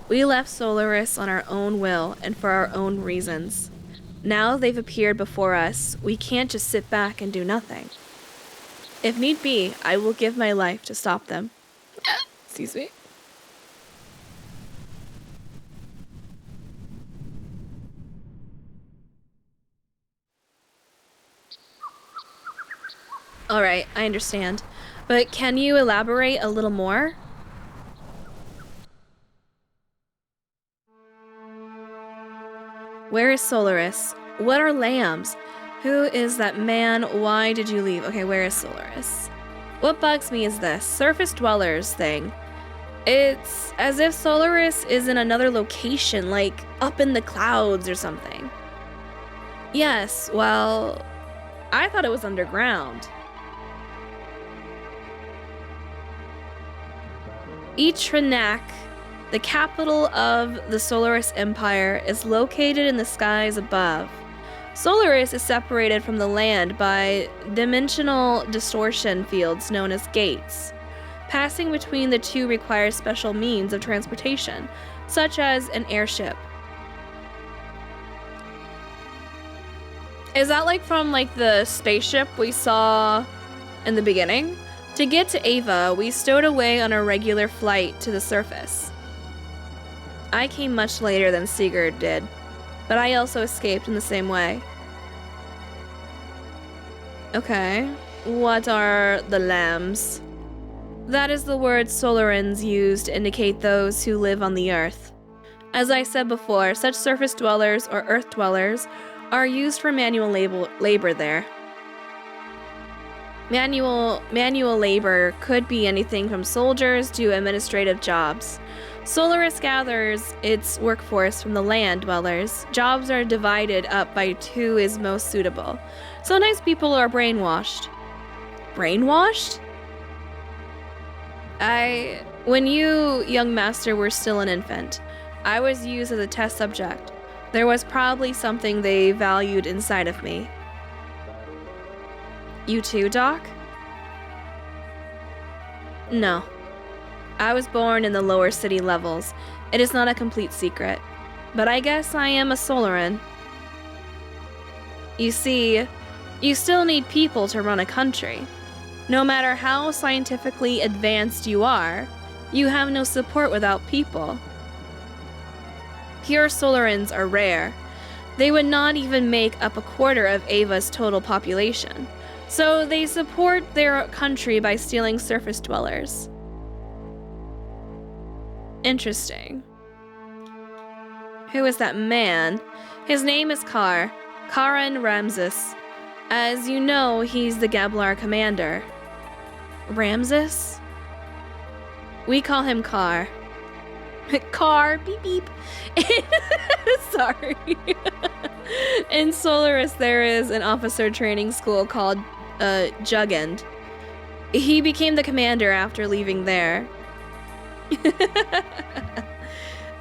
We left Solaris on our own will and for our own reasons. Now they've appeared before us, we can't just sit back and do nothing. If need be, I will give my life to stop them. Excuse me. Alright, I understand. But can you elaborate a little more? Where is Solaris? What are lambs? Who is that man? Why did you leave? Okay, where is Solaris? What bugs me is this surface dwellers thing. It's as if Solaris is in another location, like up in the clouds or something. Yes, well, I thought it was underground. Etrinak, the capital of the Solaris Empire, is located in the skies above. Solaris is separated from the land by dimensional distortion fields known as gates. Passing between the two requires special means of transportation, such as an airship. Is that like from like the spaceship we saw in the beginning? To get to Ava, we stowed away on a regular flight to the surface. I came much later than Sigurd did, but I also escaped in the same way. Okay, what are the lambs? That is the word Solarans use to indicate those who live on the earth. As I said before, such surface dwellers or earth dwellers are used for manual labor there. Manual labor could be anything from soldiers to administrative jobs. Solaris gathers its workforce from the land dwellers. Jobs are divided up by who is most suitable. Sometimes people are brainwashed. Brainwashed? When you, young master, were still an infant, I was used as a test subject. There was probably something they valued inside of me. You too, Doc? No. I was born in the lower city levels. It is not a complete secret. But I guess I am a Solaran. You see, you still need people to run a country. No matter how scientifically advanced you are, you have no support without people. Pure Solarans are rare. They would not even make up a quarter of Ava's total population. So they support their country by stealing surface dwellers. Interesting. Who is that man? His name is Karan Ramses. As you know, he's the Gablar commander. Ramses? We call him Kar. Kar, beep beep. Sorry. In Solaris, there is an officer training school called Jugend. He became the commander after leaving there.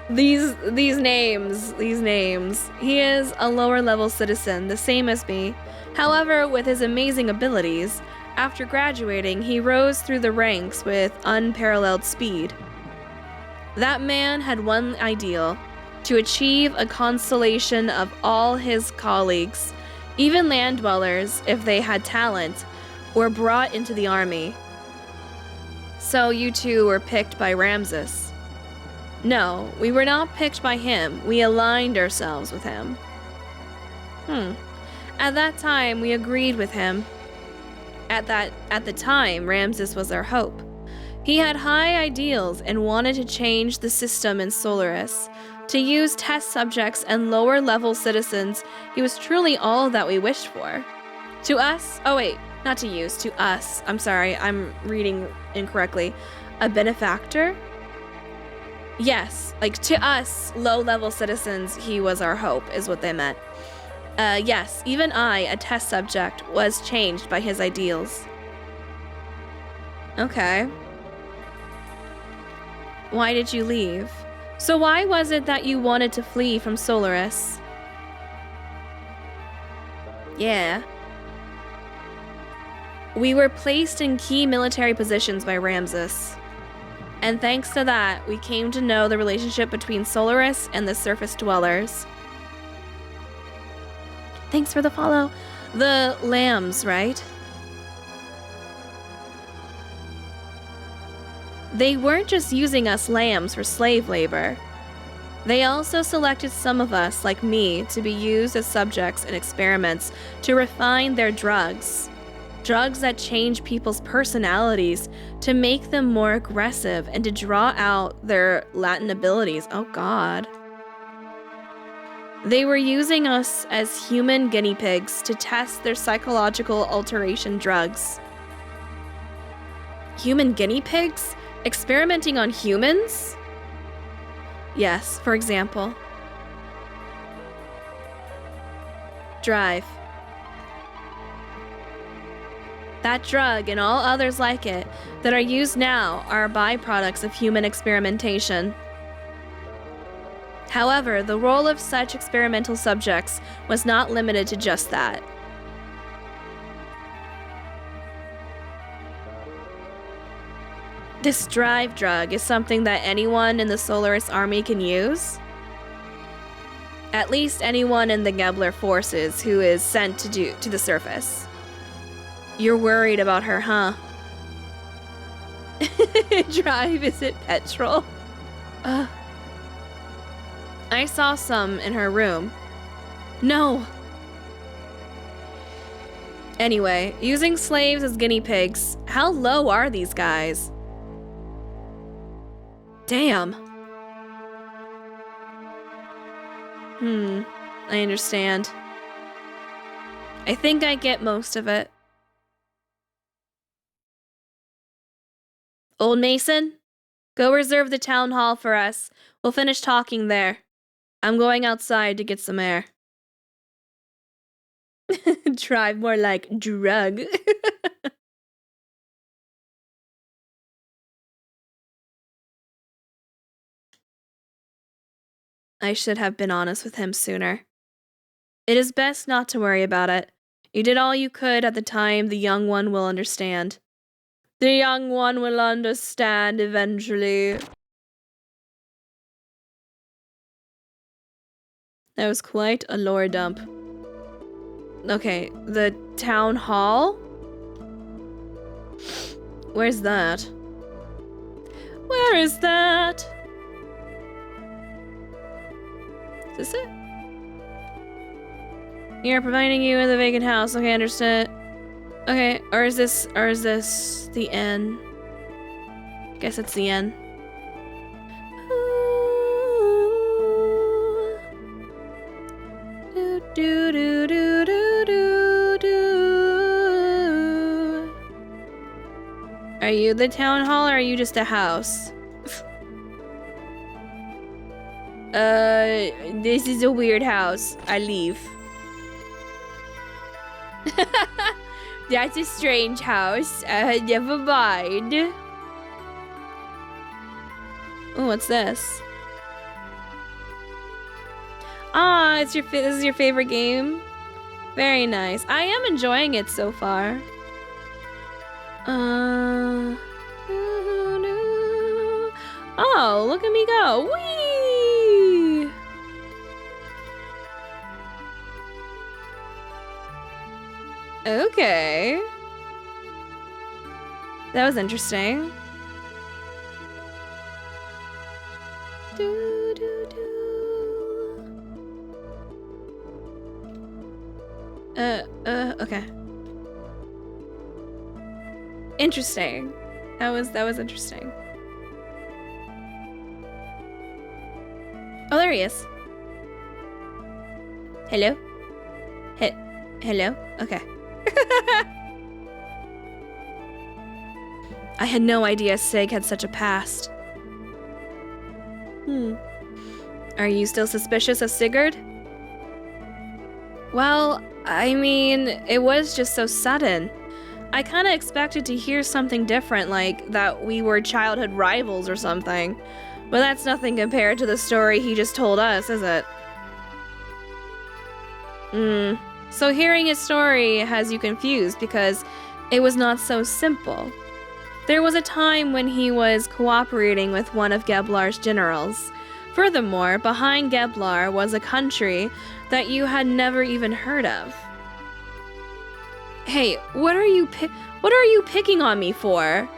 These names. He is a lower level citizen, the same as me. However, with his amazing abilities, after graduating, he rose through the ranks with unparalleled speed. That man had one ideal: to achieve a constellation of all his colleagues, even land dwellers, if they had talent, were brought into the army. So you two were picked by Ramses. No, we were not picked by him. We aligned ourselves with him. At that time, we agreed with him. At the time, Ramses was our hope. He had high ideals and wanted to change the system in Solaris. To use test subjects and lower-level citizens, he was truly all that we wished for. To us, oh wait, not to use, to us. I'm sorry, I'm reading incorrectly. A benefactor? Yes, like to us, low-level citizens, he was our hope, is what they meant. Yes, even I, a test subject, was changed by his ideals. Okay. Why did you leave? So why was it that you wanted to flee from Solaris? Yeah. We were placed in key military positions by Ramses. And thanks to that, we came to know the relationship between Solaris and the surface dwellers. Thanks for the follow. The lambs, right? They weren't just using us lambs for slave labor. They also selected some of us, like me, to be used as subjects in experiments to refine their drugs. Drugs that change people's personalities to make them more aggressive and to draw out their latent abilities. Oh God. They were using us as human guinea pigs to test their psychological alteration drugs. Human guinea pigs? Experimenting on humans? Yes, for example. Drive. That drug and all others like it that are used now are byproducts of human experimentation. However, the role of such experimental subjects was not limited to just that. This drive drug is something that anyone in the Solaris army can use. At least anyone in the Gebler forces who is sent to the surface. You're worried about her, huh? Drive isn't petrol. I saw some in her room. No. Anyway, using slaves as guinea pigs, how low are these guys? Damn. I understand. I think I get most of it. Old Mason, go reserve the town hall for us. We'll finish talking there. I'm going outside to get some air. Drive more like drug. I should have been honest with him sooner. It is best not to worry about it. You did all you could at the time. The young one will understand. The young one will understand eventually. That was quite a lore dump. Okay, the town hall? Where's that? Where is that? Is this it? We are providing you with a vacant house. Okay, understood. Okay, or is this the inn? Guess it's the inn. Do, do, do, do, do, do. Are you the town hall or are you just a house? This is a weird house. I leave. That's a strange house. Never mind. Oh, what's this? Ah, this is your favorite game? Very nice. I am enjoying it so far. Oh, look at me go. Whee! Okay. That was interesting. Do, do, do. Okay. Interesting. That was interesting. Oh, there he is. Hello? Hello? Okay. I had no idea Sig had such a past. Are you still suspicious of Sigurd? Well, I mean, it was just so sudden. I kinda expected to hear something different, like that we were childhood rivals or something. But that's nothing compared to the story he just told us, is it? So hearing his story has you confused because it was not so simple. There was a time when he was cooperating with one of Geblar's generals. Furthermore, behind Geblar was a country that you had never even heard of. Hey, what are you picking on me for?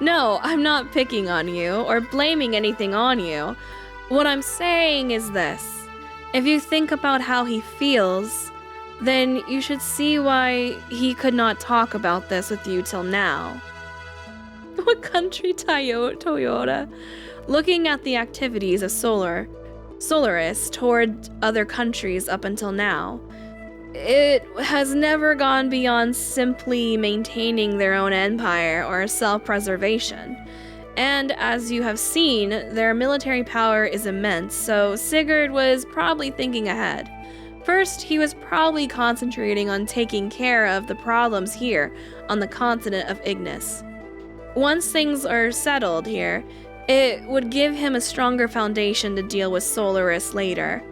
No, I'm not picking on you or blaming anything on you. What I'm saying is this. If you think about how he feels, then you should see why he could not talk about this with you till now. What country, Toyota? Looking at the activities of Solaris toward other countries up until now, it has never gone beyond simply maintaining their own empire or self-preservation. And as you have seen, their military power is immense, so Sigurd was probably thinking ahead. First, he was probably concentrating on taking care of the problems here on the continent of Ignis. Once things are settled here, it would give him a stronger foundation to deal with Solaris later,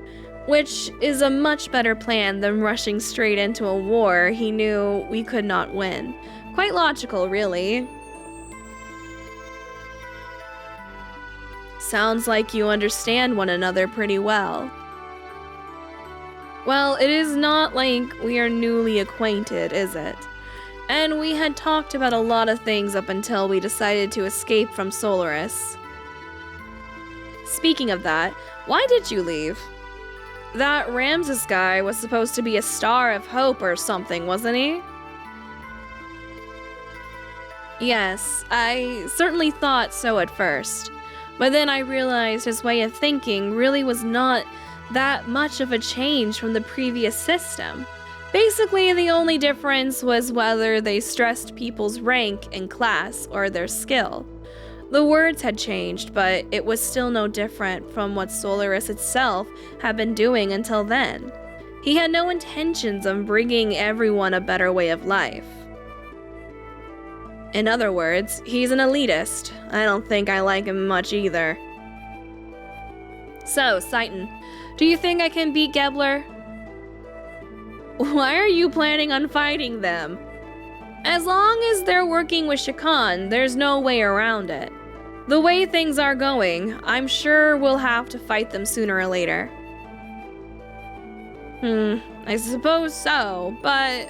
which is a much better plan than rushing straight into a war he knew we could not win. Quite logical, really. Sounds like you understand one another pretty well. Well, it is not like we are newly acquainted, is it? And we had talked about a lot of things up until we decided to escape from Solaris. Speaking of that, why did you leave? That Ramses guy was supposed to be a star of hope or something, wasn't he? Yes, I certainly thought so at first. But then I realized his way of thinking really was not that much of a change from the previous system. Basically, the only difference was whether they stressed people's rank and class or their skill. The words had changed, but it was still no different from what Solaris itself had been doing until then. He had no intentions of bringing everyone a better way of life. In other words, he's an elitist. I don't think I like him much either. So, Citan, do you think I can beat Gebler? Why are you planning on fighting them? As long as they're working with Shakan, there's no way around it. The way things are going, I'm sure we'll have to fight them sooner or later. I suppose so, but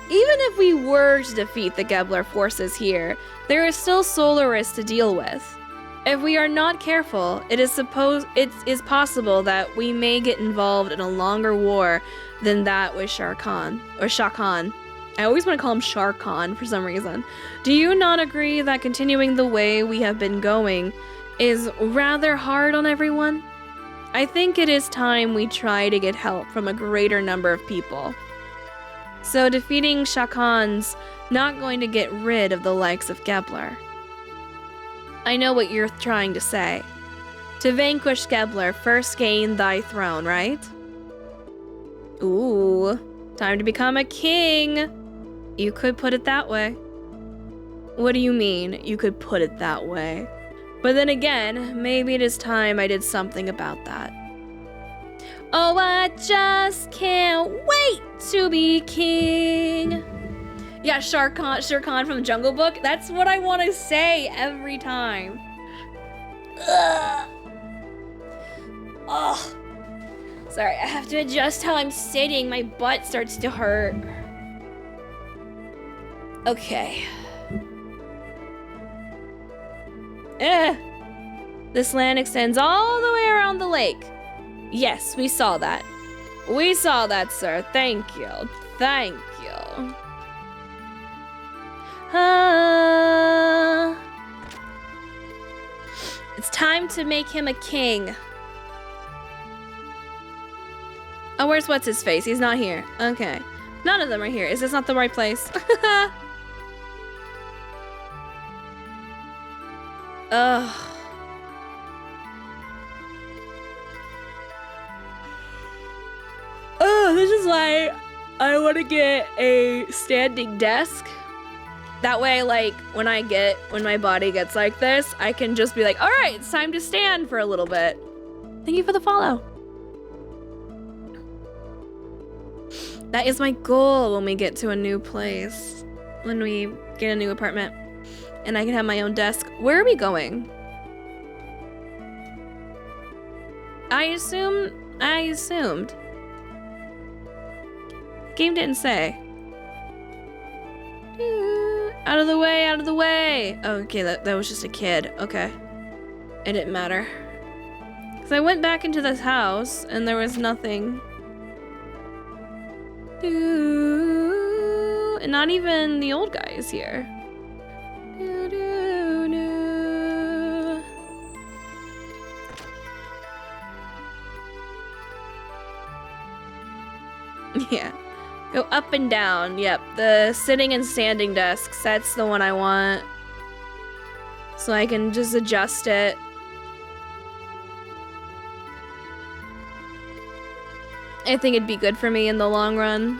even if we were to defeat the Gebler forces here, there is still Solaris to deal with. If we are not careful, it is possible that we may get involved in a longer war than that with Shakan. I always want to call him Sharkan for some reason. Do you not agree that continuing the way we have been going is rather hard on everyone? I think it is time we try to get help from a greater number of people. So defeating Shakan's not going to get rid of the likes of Gebler. I know what you're trying to say. To vanquish Gebler, first gain thy throne, right? Ooh, time to become a king. You could put it that way. What do you mean, you could put it that way? But then again, maybe it is time I did something about that. Oh, I just can't wait to be king. Yeah, Shere Khan from the Jungle Book. That's what I want to say every time. Ugh. Ugh. Sorry, I have to adjust how I'm sitting. My butt starts to hurt. Okay. This land extends all the way around the lake. Yes, we saw that. We saw that, sir. Thank you. Thank you. It's time to make him a king. Oh, where's what's his face? He's not here. Okay. None of them are here. Is this not the right place? Ugh. Oh, this is why I want to get a standing desk. That way, like, when my body gets like this, I can just be like, all right, it's time to stand for a little bit. Thank you for the follow. That is my goal when we get to a new place. When we get a new apartment. And I can have my own desk. Where are we going? I assumed. Game didn't say. Out of the way, out of the way. Oh, okay, that was just a kid. Okay. It didn't matter. Because I went back into this house and there was nothing. And not even the old guy is here. Yeah. Go up and down. Yep. The sitting and standing desks. That's the one I want. So I can just adjust it. I think it'd be good for me in the long run.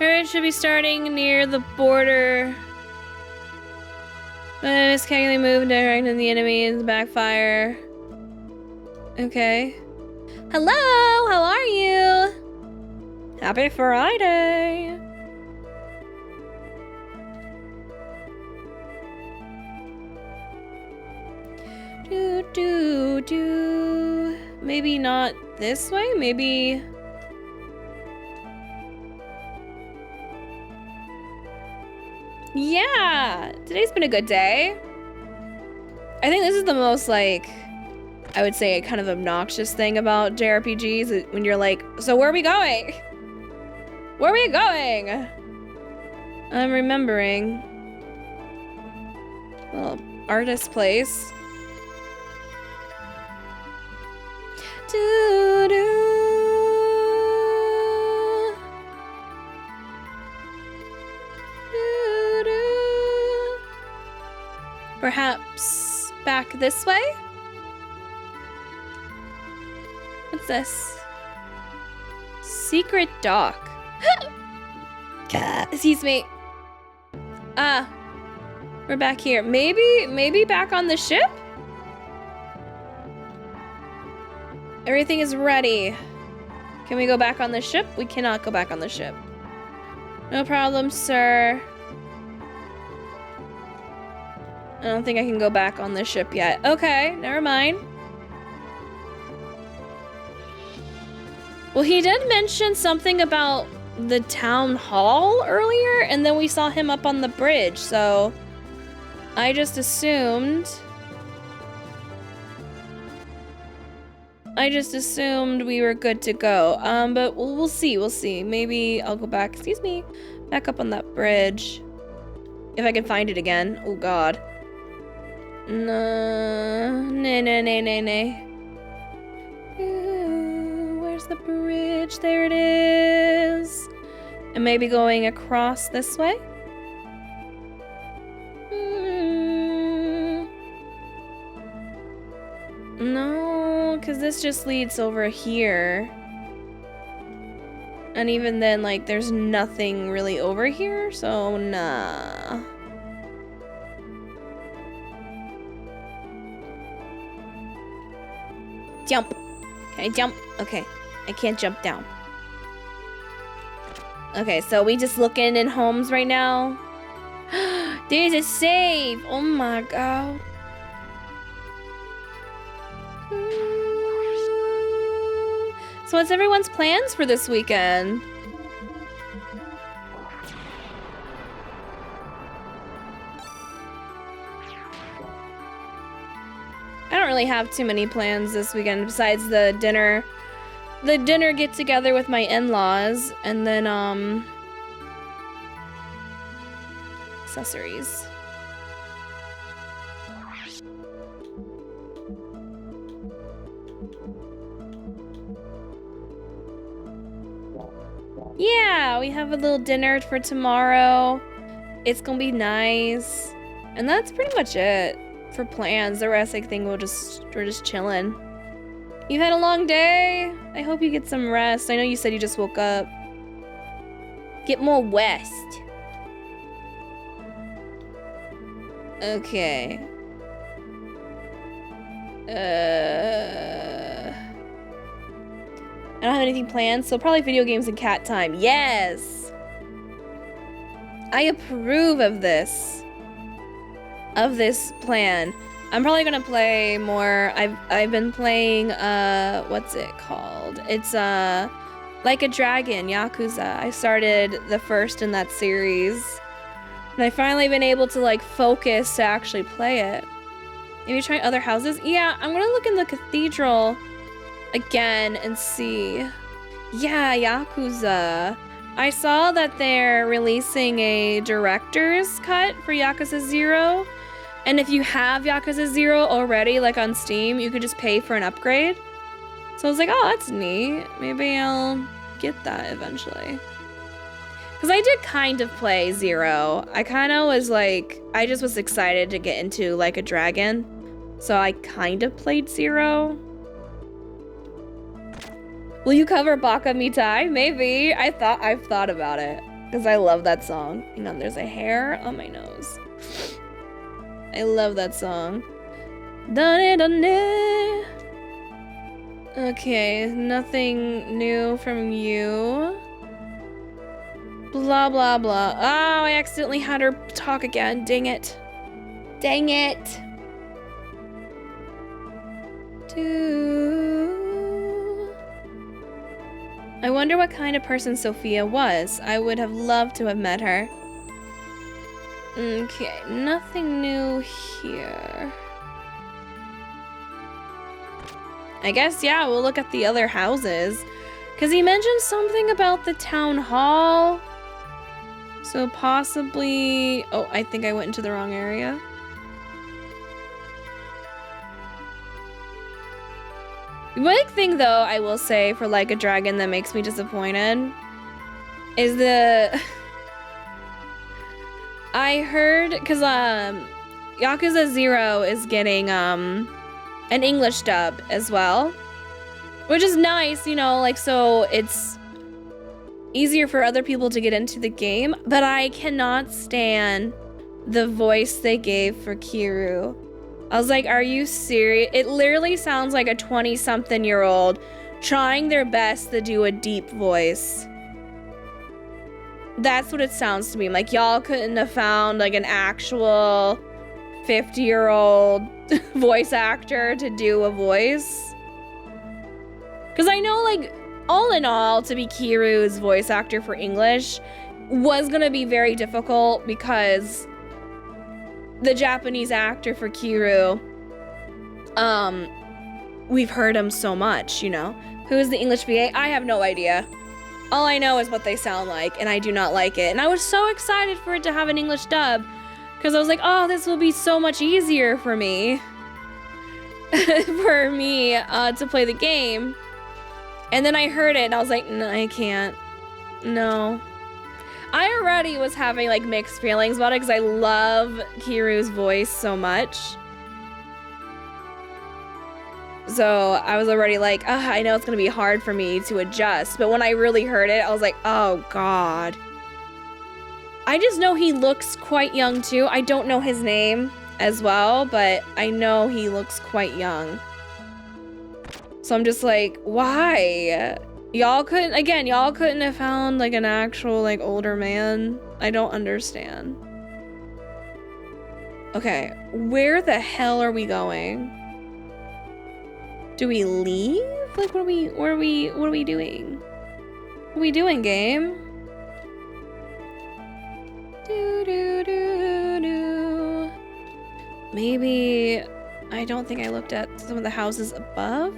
It should be starting near the border. Miscalculated move directing the enemy's backfire. Okay. Hello, how are you? Happy Friday. Maybe not this way, maybe. Yeah, today's been a good day. I think this is the most, like, I would say kind of obnoxious thing about JRPGs when you're like, so where are we going? Where are we going? I'm remembering. Little artist place. Perhaps back this way? What's this? Secret dock. Excuse me. We're back here. Maybe back on the ship? Everything is ready. Can we go back on the ship? We cannot go back on the ship. No problem, sir. I don't think I can go back on the ship yet. Okay, never mind. Well, he did mention something about the town hall earlier, and then we saw him up on the bridge, so I just assumed we were good to go. But we'll see. Maybe I'll go back, back up on that bridge. If I can find it again. Oh, God. No. Nay. Where's the bridge? There it is. And maybe going across this way? No, because this just leads over here. And even then, like, there's nothing really over here, so nah. Jump. Can I jump? Okay. I can't jump down. Okay, so we just looking in homes right now. There's a save. Oh my God. So what's everyone's plans for this weekend? I don't really have too many plans this weekend besides the dinner get together with my in-laws, and then accessories. Yeah, we have a little dinner for tomorrow. It's gonna be nice. And that's pretty much it for plans. The rest, I think we're just chilling. You've had a long day. I hope you get some rest. I know you said you just woke up. Get more rest. Okay. I don't have anything planned, so probably video games and cat time. Yes! I approve of this plan. I'm probably gonna play more. I've been playing what's it called? It's Like a Dragon, Yakuza. I started the first in that series. And I've finally been able to like focus to actually play it. Maybe try other houses? Yeah, I'm gonna look in the cathedral again and see. Yeah, Yakuza. I saw that they're releasing a director's cut for Yakuza 0. And if you have Yakuza 0 already, like on Steam, you could just pay for an upgrade. So I was like, oh, that's neat. Maybe I'll get that eventually. Because I did kind of play 0. I kind of was like, I just was excited to get into Like a Dragon. So I kind of played 0. Will you cover Baka Mitai? Maybe. I've thought about it. Because I love that song. Hang on, there's a hair on my nose. I love that song. Okay, nothing new from you. Blah, blah, blah. Oh, I accidentally had her talk again. Dang it. Dang it. I wonder what kind of person Sophia was. I would have loved to have met her. Okay, nothing new here. I guess, yeah, we'll look at the other houses. Because he mentioned something about the town hall. So possibly... Oh, I think I went into the wrong area. The big thing, though, I will say for Like a Dragon that makes me disappointed is the... I heard... Because, Yakuza 0 is getting, an English dub as well. Which is nice, you know, like, so it's easier for other people to get into the game. But I cannot stand the voice they gave for Kiryu. I was like, are you serious? It literally sounds like a 20-something-year-old trying their best to do a deep voice. That's what it sounds to me. Like, y'all couldn't have found, like, an actual 50-year-old voice actor to do a voice. Because I know, like, all in all, to be Kiryu's voice actor for English was going to be very difficult because the Japanese actor for Kiryu, we've heard him so much, you know? Who is the English VA? I have no idea. All I know is what they sound like, and I do not like it. And I was so excited for it to have an English dub because I was like, oh, this will be so much easier for me. To play the game. And then I heard it and I was like, no, I can't. No. I already was having like mixed feelings about it because I love Kiryu's voice so much. So I was already like, I know it's going to be hard for me to adjust. But when I really heard it, I was like, oh God. I just know he looks quite young too. I don't know his name as well, but I know he looks quite young. So I'm just like, why? Y'all couldn't have found like an actual like older man. I don't understand. Okay, where the hell are we going? Do we leave? Like, what are we doing? What are we doing, game? Maybe I don't think I looked at some of the houses above.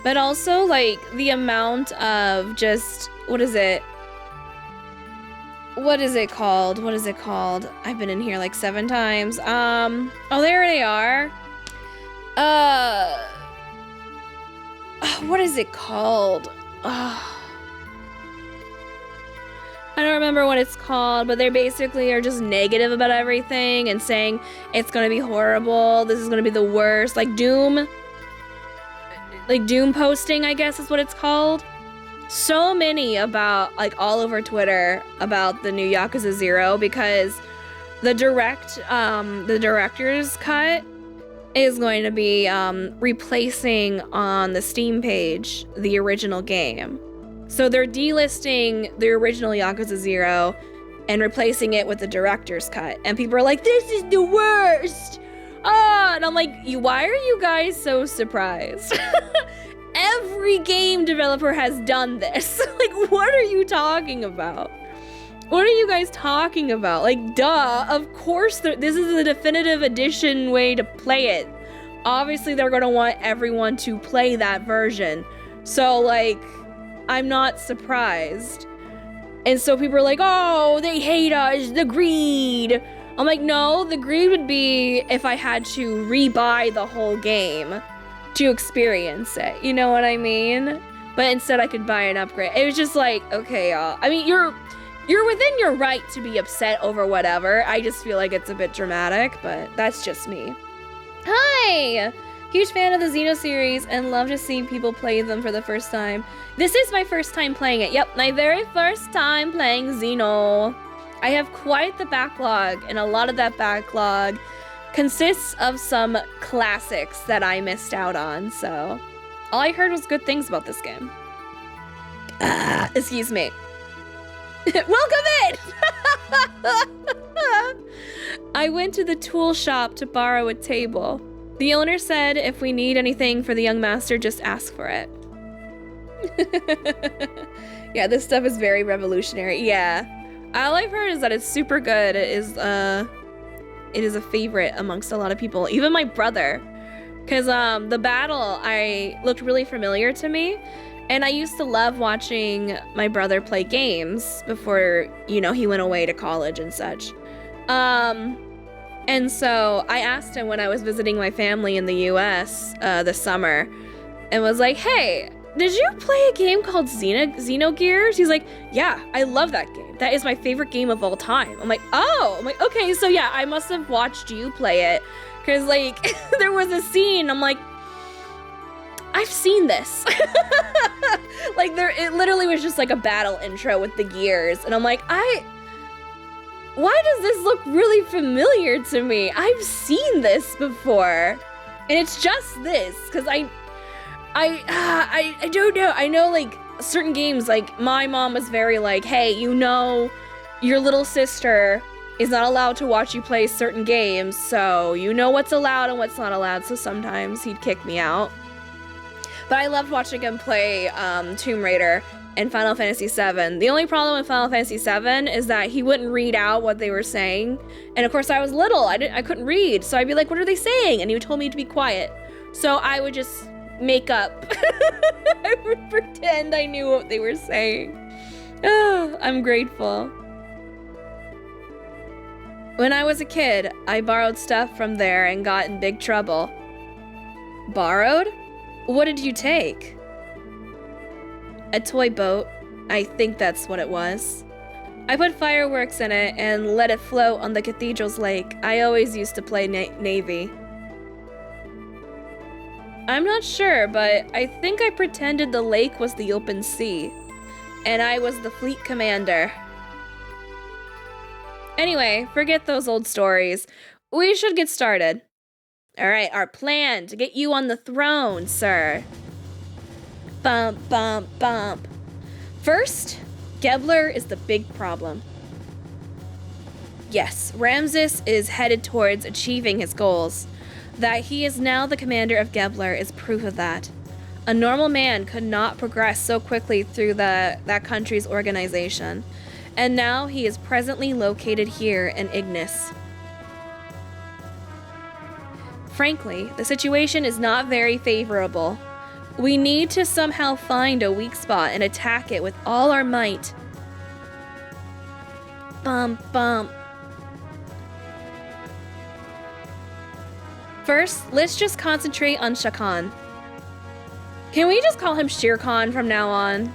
But also, like, the amount of just, what is it? What is it called? What is it called? I've been in here like 7 times. Oh, there they are. What is it called? I don't remember what it's called, but they basically are just negative about everything and saying it's gonna be horrible, this is gonna be the worst, like Doom posting, I guess is what it's called. So many about, like, all over Twitter about the new Yakuza 0 because the director's cut is going to be replacing on the Steam page the original game. So they're delisting the original Yakuza 0 and replacing it with the director's cut. And people are like, this is the worst! And I'm like, why are you guys so surprised? Every game developer has done this. Like, what are you talking about? What are you guys talking about? Like, duh, of course this is the definitive edition way to play it. Obviously, they're gonna want everyone to play that version. So, like, I'm not surprised. And so people are like, oh, they hate us, the greed. I'm like, no, the greed would be if I had to rebuy the whole game to experience it. You know what I mean? But instead I could buy an upgrade. It was just like, okay, y'all. I mean, you're within your right to be upset over whatever. I just feel like it's a bit dramatic, but that's just me. Hi! Huge fan of the Xeno series and love to see people play them for the first time. This is my first time playing it. Yep, my very first time playing Xeno. I have quite the backlog, and a lot of that backlog consists of some classics that I missed out on, so all I heard was good things about this game. Excuse me. Welcome in! I went to the tool shop to borrow a table. The owner said if we need anything for the young master, just ask for it. Yeah, this stuff is very revolutionary. Yeah. All I've heard is that it's super good. It is a favorite amongst a lot of people, even my brother. Because the battle looked really familiar to me. And I used to love watching my brother play games before, you know, he went away to college and such. And so I asked him when I was visiting my family in the US this summer and was like, hey, did you play a game called Xenogears? He's like, yeah, I love that game. That is my favorite game of all time. I'm like, oh, okay, so yeah, I must have watched you play it. Cause like, there was a scene, I'm like, I've seen this. Like it literally was just like a battle intro with the gears. And I'm like, why does this look really familiar to me? I've seen this before. And it's just this, cause I don't know. I know like certain games, like my mom was very like, hey, you know, your little sister is not allowed to watch you play certain games. So you know what's allowed and what's not allowed. So sometimes he'd kick me out. But I loved watching him play Tomb Raider and Final Fantasy VII. The only problem with Final Fantasy VII is that he wouldn't read out what they were saying. And of course I was little, I couldn't read. So I'd be like, what are they saying? And he told me to be quiet. So I would just make up. I would pretend I knew what they were saying. Oh, I'm grateful. When I was a kid, I borrowed stuff from there and got in big trouble. Borrowed? What did you take? A toy boat. I think that's what it was. I put fireworks in it and let it float on the cathedral's lake. I always used to play Navy. I'm not sure, but I think I pretended the lake was the open sea, and I was the fleet commander. Anyway, forget those old stories. We should get started. All right, our plan to get you on the throne, sir. Bump, bump, bump. First, Gebler is the big problem. Yes, Ramses is headed towards achieving his goals. That he is now the commander of Gebler is proof of that. A normal man could not progress so quickly through that country's organization. And now he is presently located here in Ignis. Frankly, the situation is not very favorable. We need to somehow find a weak spot and attack it with all our might. Bum, bum. First, let's just concentrate on Shakan. Can we just call him Shere Khan from now on?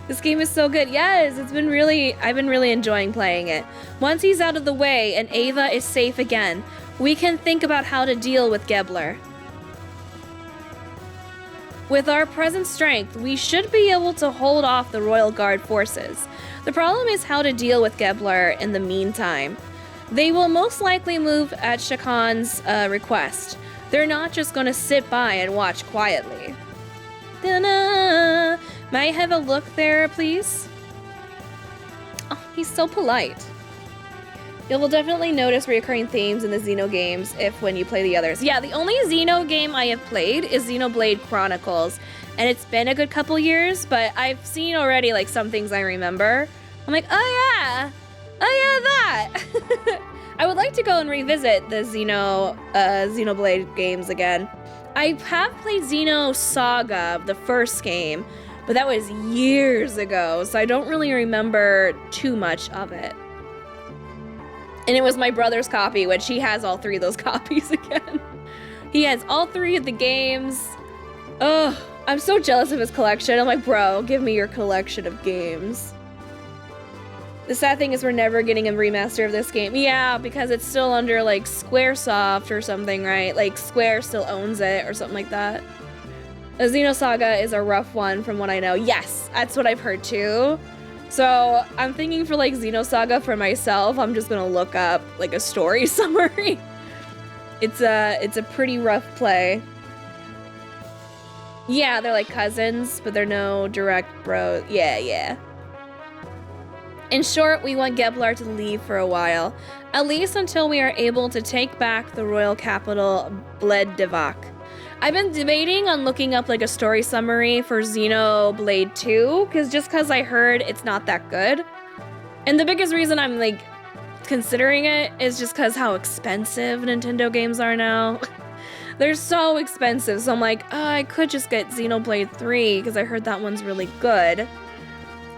This game is so good. Yes, I've been really enjoying playing it. Once he's out of the way and Ava is safe again, we can think about how to deal with Gebler. With our present strength, we should be able to hold off the Royal Guard forces. The problem is how to deal with Gebler in the meantime. They will most likely move at Shakan's request. They're not just going to sit by and watch quietly. Da-na. May I have a look there, please? Oh, he's so polite. You will definitely notice recurring themes in the Xeno games when you play the others. Yeah, the only Xeno game I have played is Xenoblade Chronicles, and it's been a good couple years, but I've seen already like some things I remember. I'm like, oh yeah, that. I would like to go and revisit the Xenoblade games again. I have played Xenosaga, the first game, but that was years ago, so I don't really remember too much of it. And it was my brother's copy, which he has all 3 of those copies again. He has all 3 of the games. Ugh, I'm so jealous of his collection. I'm like, bro, give me your collection of games. The sad thing is we're never getting a remaster of this game. Yeah, because it's still under like Squaresoft or something, right? Like Square still owns it or something like that. The Xenosaga is a rough one from what I know. Yes, that's what I've heard too. So I'm thinking for like Xenosaga for myself, I'm just gonna look up like a story summary. It's a pretty rough play. Yeah, they're like cousins, but they're no direct bros. Yeah. In short, we want Gebler to leave for a while, at least until we are able to take back the royal capital, Bledevak. I've been debating on looking up like a story summary for Xenoblade 2, because I heard it's not that good. And the biggest reason I'm like considering it is just because how expensive Nintendo games are now. They're so expensive, so I'm like, oh, I could just get Xenoblade 3 because I heard that one's really good.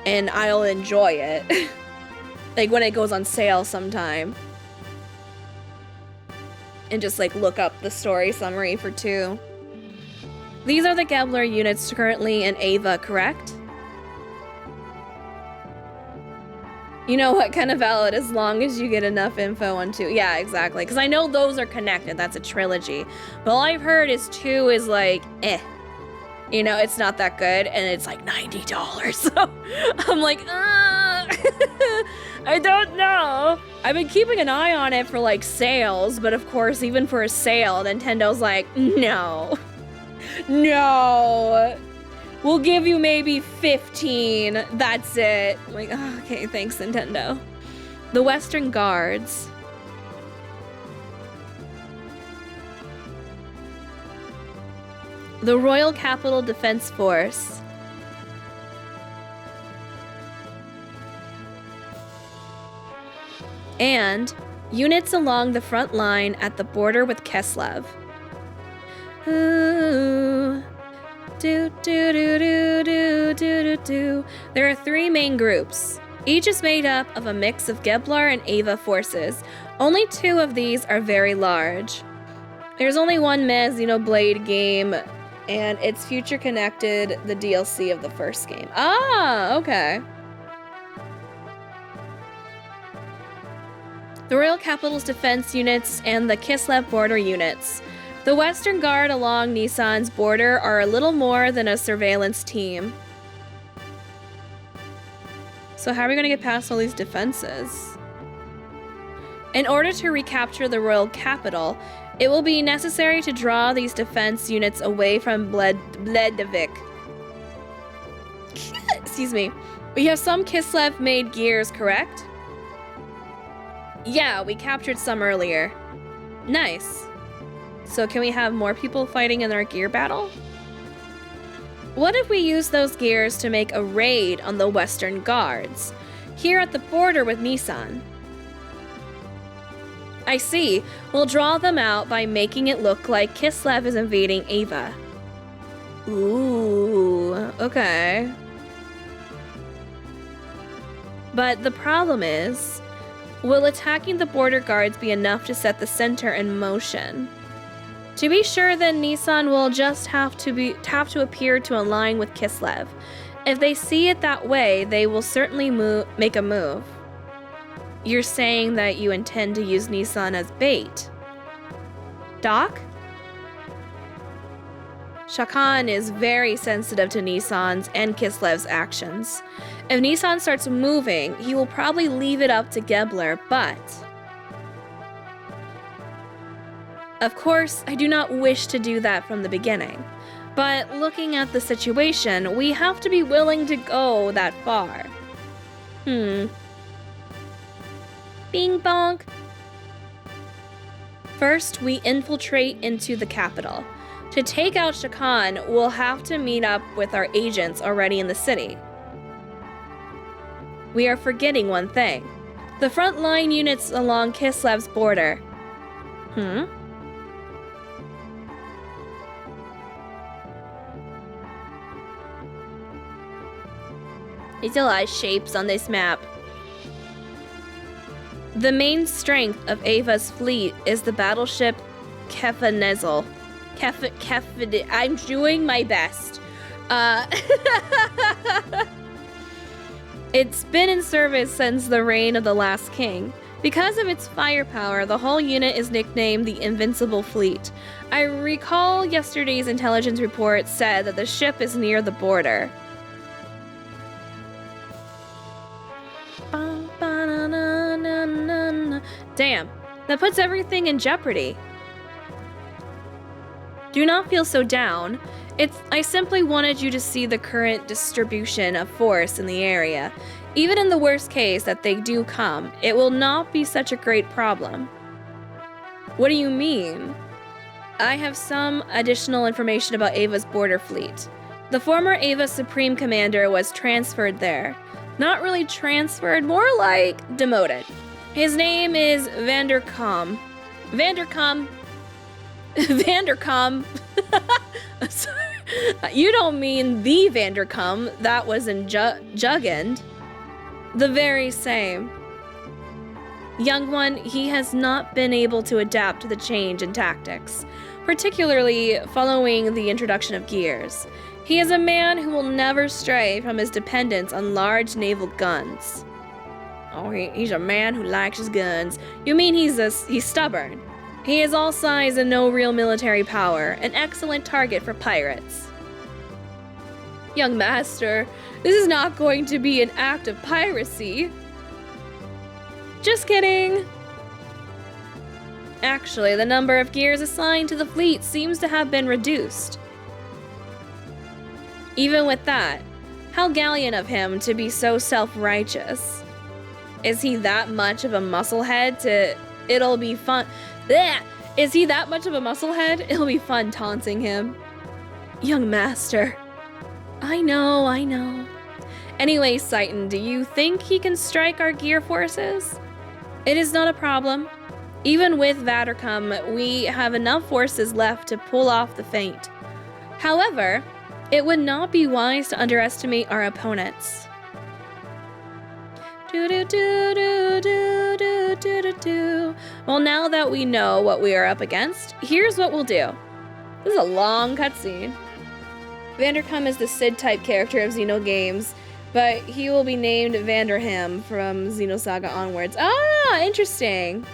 And I'll enjoy it. Like when it goes on sale sometime. And just like look up the story summary for 2. These are the Gebler units currently in Ava, correct? You know what, kind of valid as long as you get enough info on 2. Yeah, exactly. Because I know those are connected. That's a trilogy. But all I've heard is 2 is like, eh. You know, it's not that good, and it's like $90. So I'm like, I don't know. I've been keeping an eye on it for like sales, but of course, even for a sale, Nintendo's like, no. We'll give you maybe 15. That's it. I'm like, oh, okay, thanks, Nintendo. The Western Guards. The Royal Capital Defense Force. And units along the front line at the border with Keslev. Ooh. There are 3 main groups. Each is made up of a mix of Gebler and Ava forces. Only 2 of these are very large. There's only one Xenoblade game, and it's future connected, the DLC of the first game. Ah, okay. The Royal Capital's defense units and the Kislev border units. The Western Guard along Nissan's border are a little more than a surveillance team. So how are we going to get past all these defenses? In order to recapture the Royal Capital, it will be necessary to draw these defense units away from Bledevik. Excuse me. We have some Kislev-made gears, correct? Yeah, we captured some earlier. Nice. So can we have more people fighting in our gear battle? What if we use those gears to make a raid on the Western Guards, here at the border with Nissan? I see. We'll draw them out by making it look like Kislev is invading Ava. Ooh, okay. But the problem is, will attacking the border guards be enough to set the center in motion? To be sure, then Nissan will just have to appear to align with Kislev. If they see it that way, they will certainly make a move. You're saying that you intend to use Nissan as bait. Doc? Shakan is very sensitive to Nissan's and Kislev's actions. If Nissan starts moving, he will probably leave it up to Gebler, but... Of course, I do not wish to do that from the beginning. But looking at the situation, we have to be willing to go that far. Bing bonk. First, we infiltrate into the capital. To take out Shakan, we'll have to meet up with our agents already in the city. We are forgetting one thing. The frontline units along Kislev's border. There's a lot of shapes on this map. The main strength of Ava's fleet is the battleship Kefanezel. I'm doing my best. It's been in service since the reign of the last king. Because of its firepower, the whole unit is nicknamed the Invincible Fleet. I recall yesterday's intelligence report said that the ship is near the border. Damn, that puts everything in jeopardy. Do not feel so down. I simply wanted you to see the current distribution of force in the area. Even in the worst case that they do come, it will not be such a great problem. What do you mean? I have some additional information about Ava's border fleet. The former Ava Supreme Commander was transferred there. Not really transferred, more like demoted. His name is Vanderkom. Sorry. You don't mean the Vanderkom that was in Jugend. The very same. Young one, he has not been able to adapt to the change in tactics, particularly following the introduction of gears. He is a man who will never stray from his dependence on large naval guns. Oh, he's a man who likes his guns. You mean he's stubborn. He is all size and no real military power, an excellent target for pirates. Young master, this is not going to be an act of piracy. Just kidding. Actually, the number of gears assigned to the fleet seems to have been reduced. Even with that, how gallant of him to be so self-righteous. Is he that much of a musclehead it'll be fun? Blech! Is he that much of a musclehead? It'll be fun taunting him. Young master. I know. Anyway, Saitan, do you think he can strike our gear forces? It is not a problem. Even with Vatercom, we have enough forces left to pull off the feint. However, it would not be wise to underestimate our opponents. Well, now that we know what we are up against, here's what we'll do. This is a long cutscene. Vandercom is the Sid-type character of Xenogames, but he will be named Vanderham from Xenosaga onwards. Ah, interesting.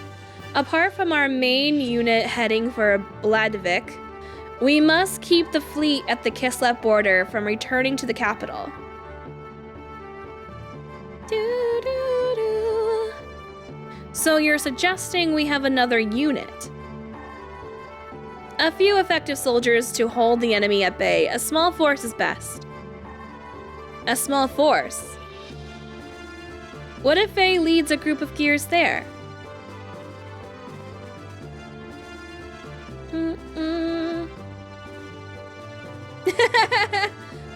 Apart from our main unit heading for Bladvik, we must keep the fleet at the Kislev border from returning to the capital. So you're suggesting we have another unit? A few effective soldiers to hold the enemy at bay. A small force is best. A small force? What if Faye leads a group of gears there?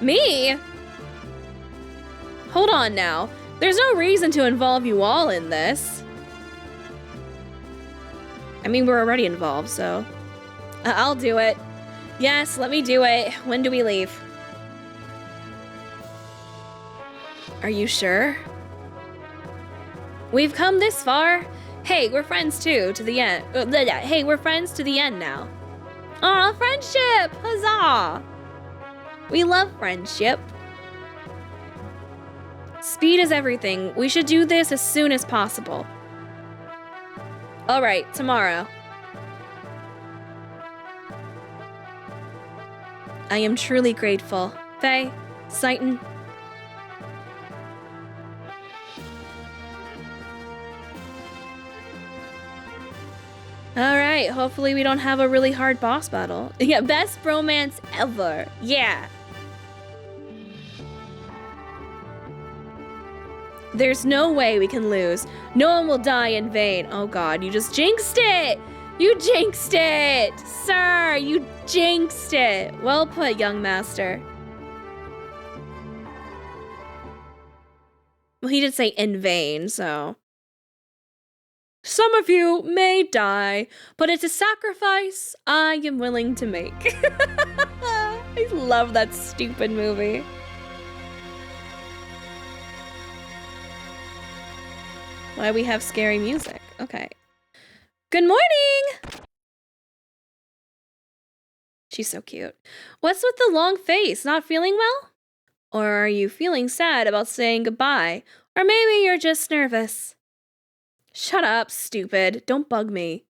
Me? Hold on now. There's no reason to involve you all in this. I mean, we're already involved, so... I'll do it. Yes, let me do it. When do we leave? Are you sure? We've come this far. Hey, we're friends too, to the end. Hey, we're friends to the end now. Aw, friendship! Huzzah! We love friendship. Speed is everything. We should do this as soon as possible. All right, tomorrow. I am truly grateful. Faye, Saiton. All right, hopefully we don't have a really hard boss battle. Yeah, best bromance ever. Yeah. There's no way we can lose. No one will die in vain. Oh God, you just jinxed it! You jinxed it! Sir, you jinxed it! Well put, young master. Well, he did say in vain, so... Some of you may die, but it's a sacrifice I am willing to make. I love that stupid movie. Why we have scary music. Okay. Good morning! She's so cute. What's with the long face? Not feeling well? Or are you feeling sad about saying goodbye? Or maybe you're just nervous. Shut up, stupid. Don't bug me.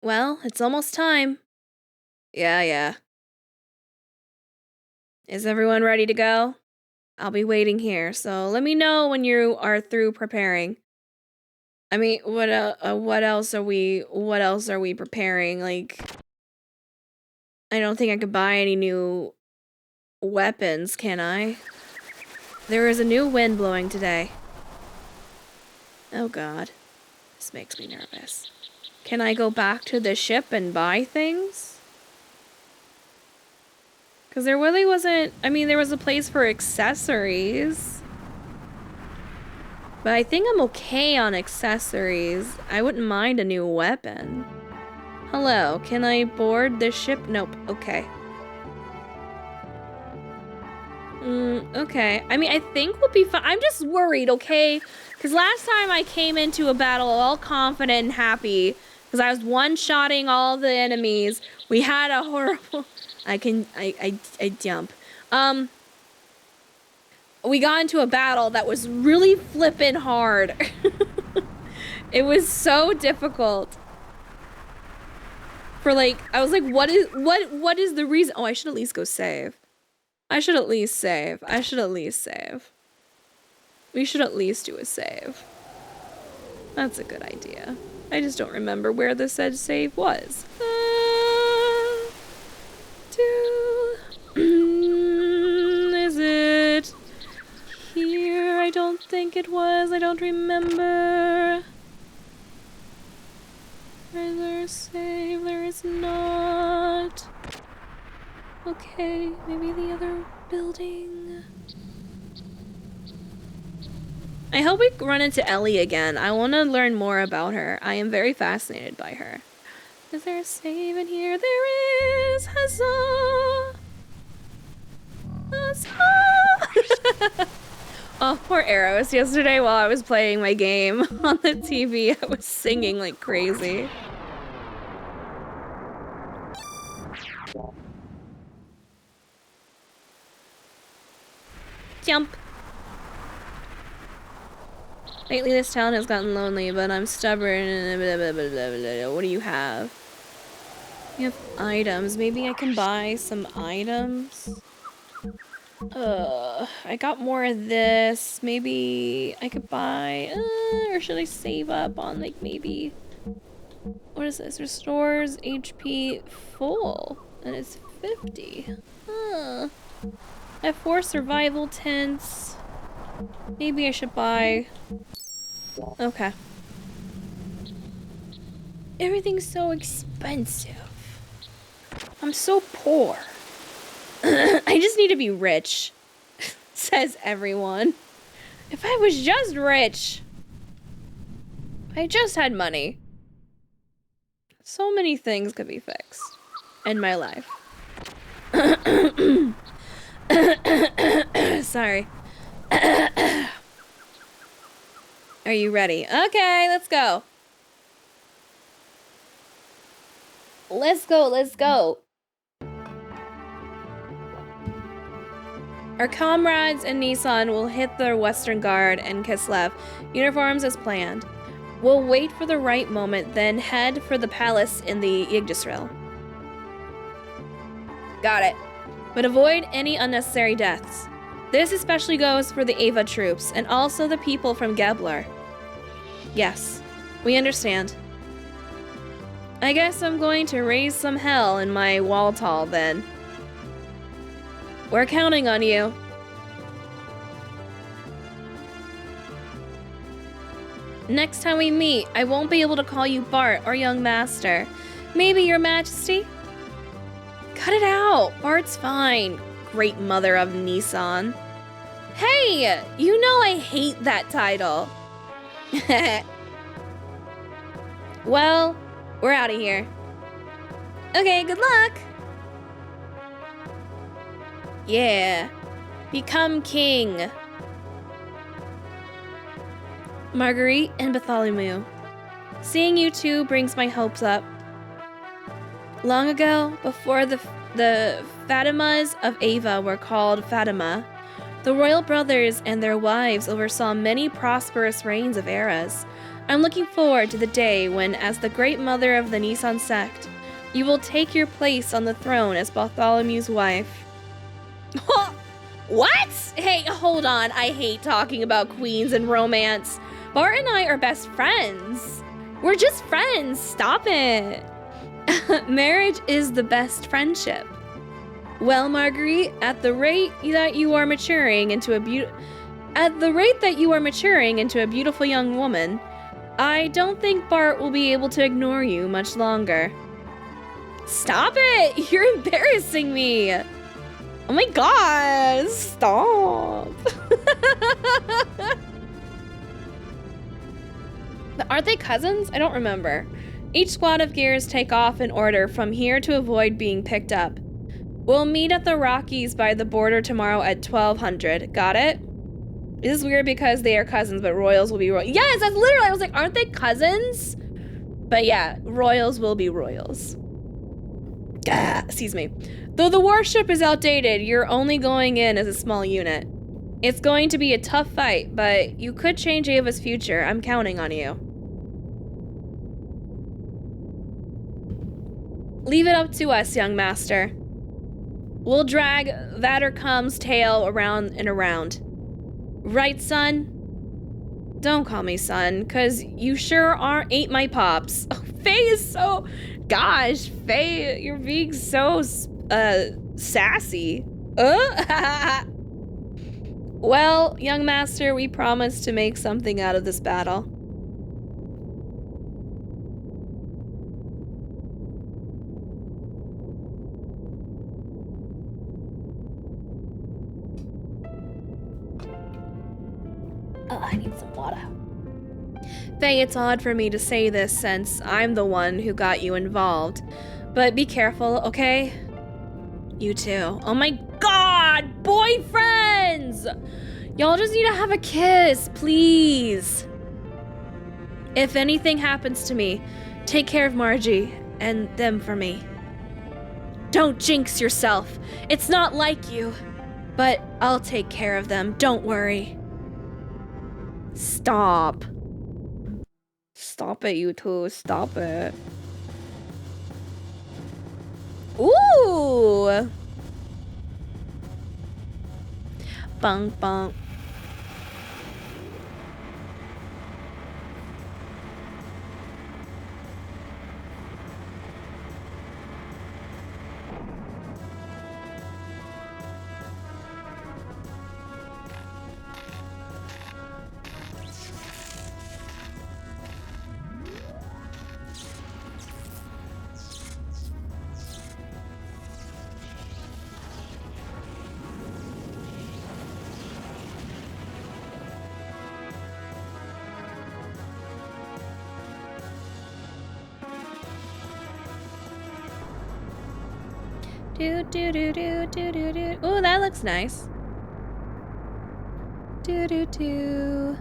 Well, it's almost time. Yeah. Is everyone ready to go? I'll be waiting here, so let me know when you are through preparing. I mean, what else are we preparing? Like, I don't think I could buy any new weapons, can I? There is a new wind blowing today. Oh God, this makes me nervous. Can I go back to the ship and buy things? Because there really wasn't, I mean, there was a place for accessories. But I think I'm okay on accessories. I wouldn't mind a new weapon. Hello, can I board this ship? Nope, okay. Okay. I mean, I think we'll be fine. I'm just worried, okay? Because last time I came into a battle all confident and happy because I was one-shotting all the enemies. We had a horrible... I jump. We got into a battle that was really flippin' hard. It was so difficult. For like, I was like, what is the reason? Oh, I should at least go save. I should at least save. We should at least do a save. That's a good idea. I just don't remember where the said save was. Is it here? I don't think it was. I don't remember. Is there a save? There is not. Okay, maybe the other building. I hope we run into Ellie again. I want to learn more about her. I am very fascinated by her. Is there a save in here? There is! Huzzah! Huzzah! Oh, poor Arrows. Yesterday while I was playing my game on the TV, I was singing like crazy. Jump! Lately this town has gotten lonely, but I'm stubborn and blah, blah, blah, blah, blah. What do you have? You have items. Maybe I can buy some items? I got more of this. Maybe I could buy, or should I save up on like maybe, what is this? Restores HP full, and it's 50. Huh. I have 4 survival tents. Maybe I should buy, okay. Everything's so expensive. I'm so poor. I just need to be rich, says everyone. If I was just rich. If I just had money. So many things could be fixed in my life. Sorry. Are you ready? Okay, let's go. Let's go, let's go. Our comrades in Nissan will hit the Western Guard and Kislev uniforms as planned. We'll wait for the right moment, then head for the palace in the Yggdrasil. Got it. But avoid any unnecessary deaths. This especially goes for the Ava troops and also the people from Gebler. Yes, we understand. I guess I'm going to raise some hell in my Waltall then. We're counting on you. Next time we meet, I won't be able to call you Bart or Young Master. Maybe Your Majesty? Cut it out. Bart's fine. Great mother of Nissan. Hey, you know I hate that title. Well, we're out of here. Okay, good luck. Yeah. Become king. Marguerite and Bartholomew. Seeing you two brings my hopes up. Long ago, before the Fatimas of Ava were called Fatima, the royal brothers and their wives oversaw many prosperous reigns of eras. I'm looking forward to the day when, as the great mother of the Nissan sect, you will take your place on the throne as Bartholomew's wife. What? Hey, hold on. I hate talking about queens and romance. Bart and I are best friends. We're just friends. Stop it. Marriage is the best friendship. Well, Marguerite, at the rate that you are maturing into a beautiful young woman, I don't think Bart will be able to ignore you much longer. Stop it! You're embarrassing me. Oh my god, stop. Aren't they cousins? I don't remember. Each squad of gears take off in order from here to avoid being picked up. We'll meet at the Rockies by the border tomorrow at 1200. Got it? This is weird because they are cousins, but royals will be royals. Yes, that's literally, I was like, aren't they cousins? But yeah, royals will be royals. Excuse me. Though the warship is outdated, you're only going in as a small unit. It's going to be a tough fight, but you could change Ava's future. I'm counting on you. Leave it up to us, young master. We'll drag Vatercom's tail around and around. Right, son? Don't call me son, cause you sure ain't my pops. Oh, Faye is so... Gosh, Faye, you're being so, sassy. Well, young master, we promise to make something out of this battle. Oh, I need some water. Faye, it's odd for me to say this since I'm the one who got you involved. But be careful, okay? You too. Oh my god! Boyfriends! Y'all just need to have a kiss, please. If anything happens to me, take care of Margie and them for me. Don't jinx yourself. It's not like you. But I'll take care of them, don't worry. Stop. Stop it, you two. Stop it. Ooh. Bunk, bunk. Do do do do do do do. Oh, that looks nice. Do do do.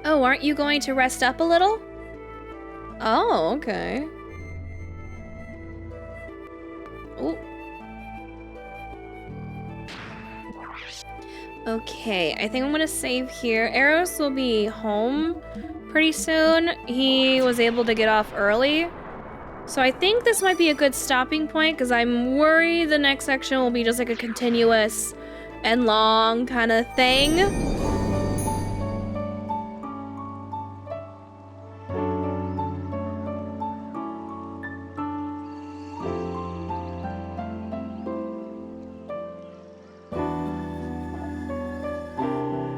Oh, aren't you going to rest up a little? Oh, okay. Oh. Okay, I think I'm gonna save here. Eros will be home pretty soon. He was able to get off early. So I think this might be a good stopping point because I'm worried the next section will be just like a continuous and long kind of thing.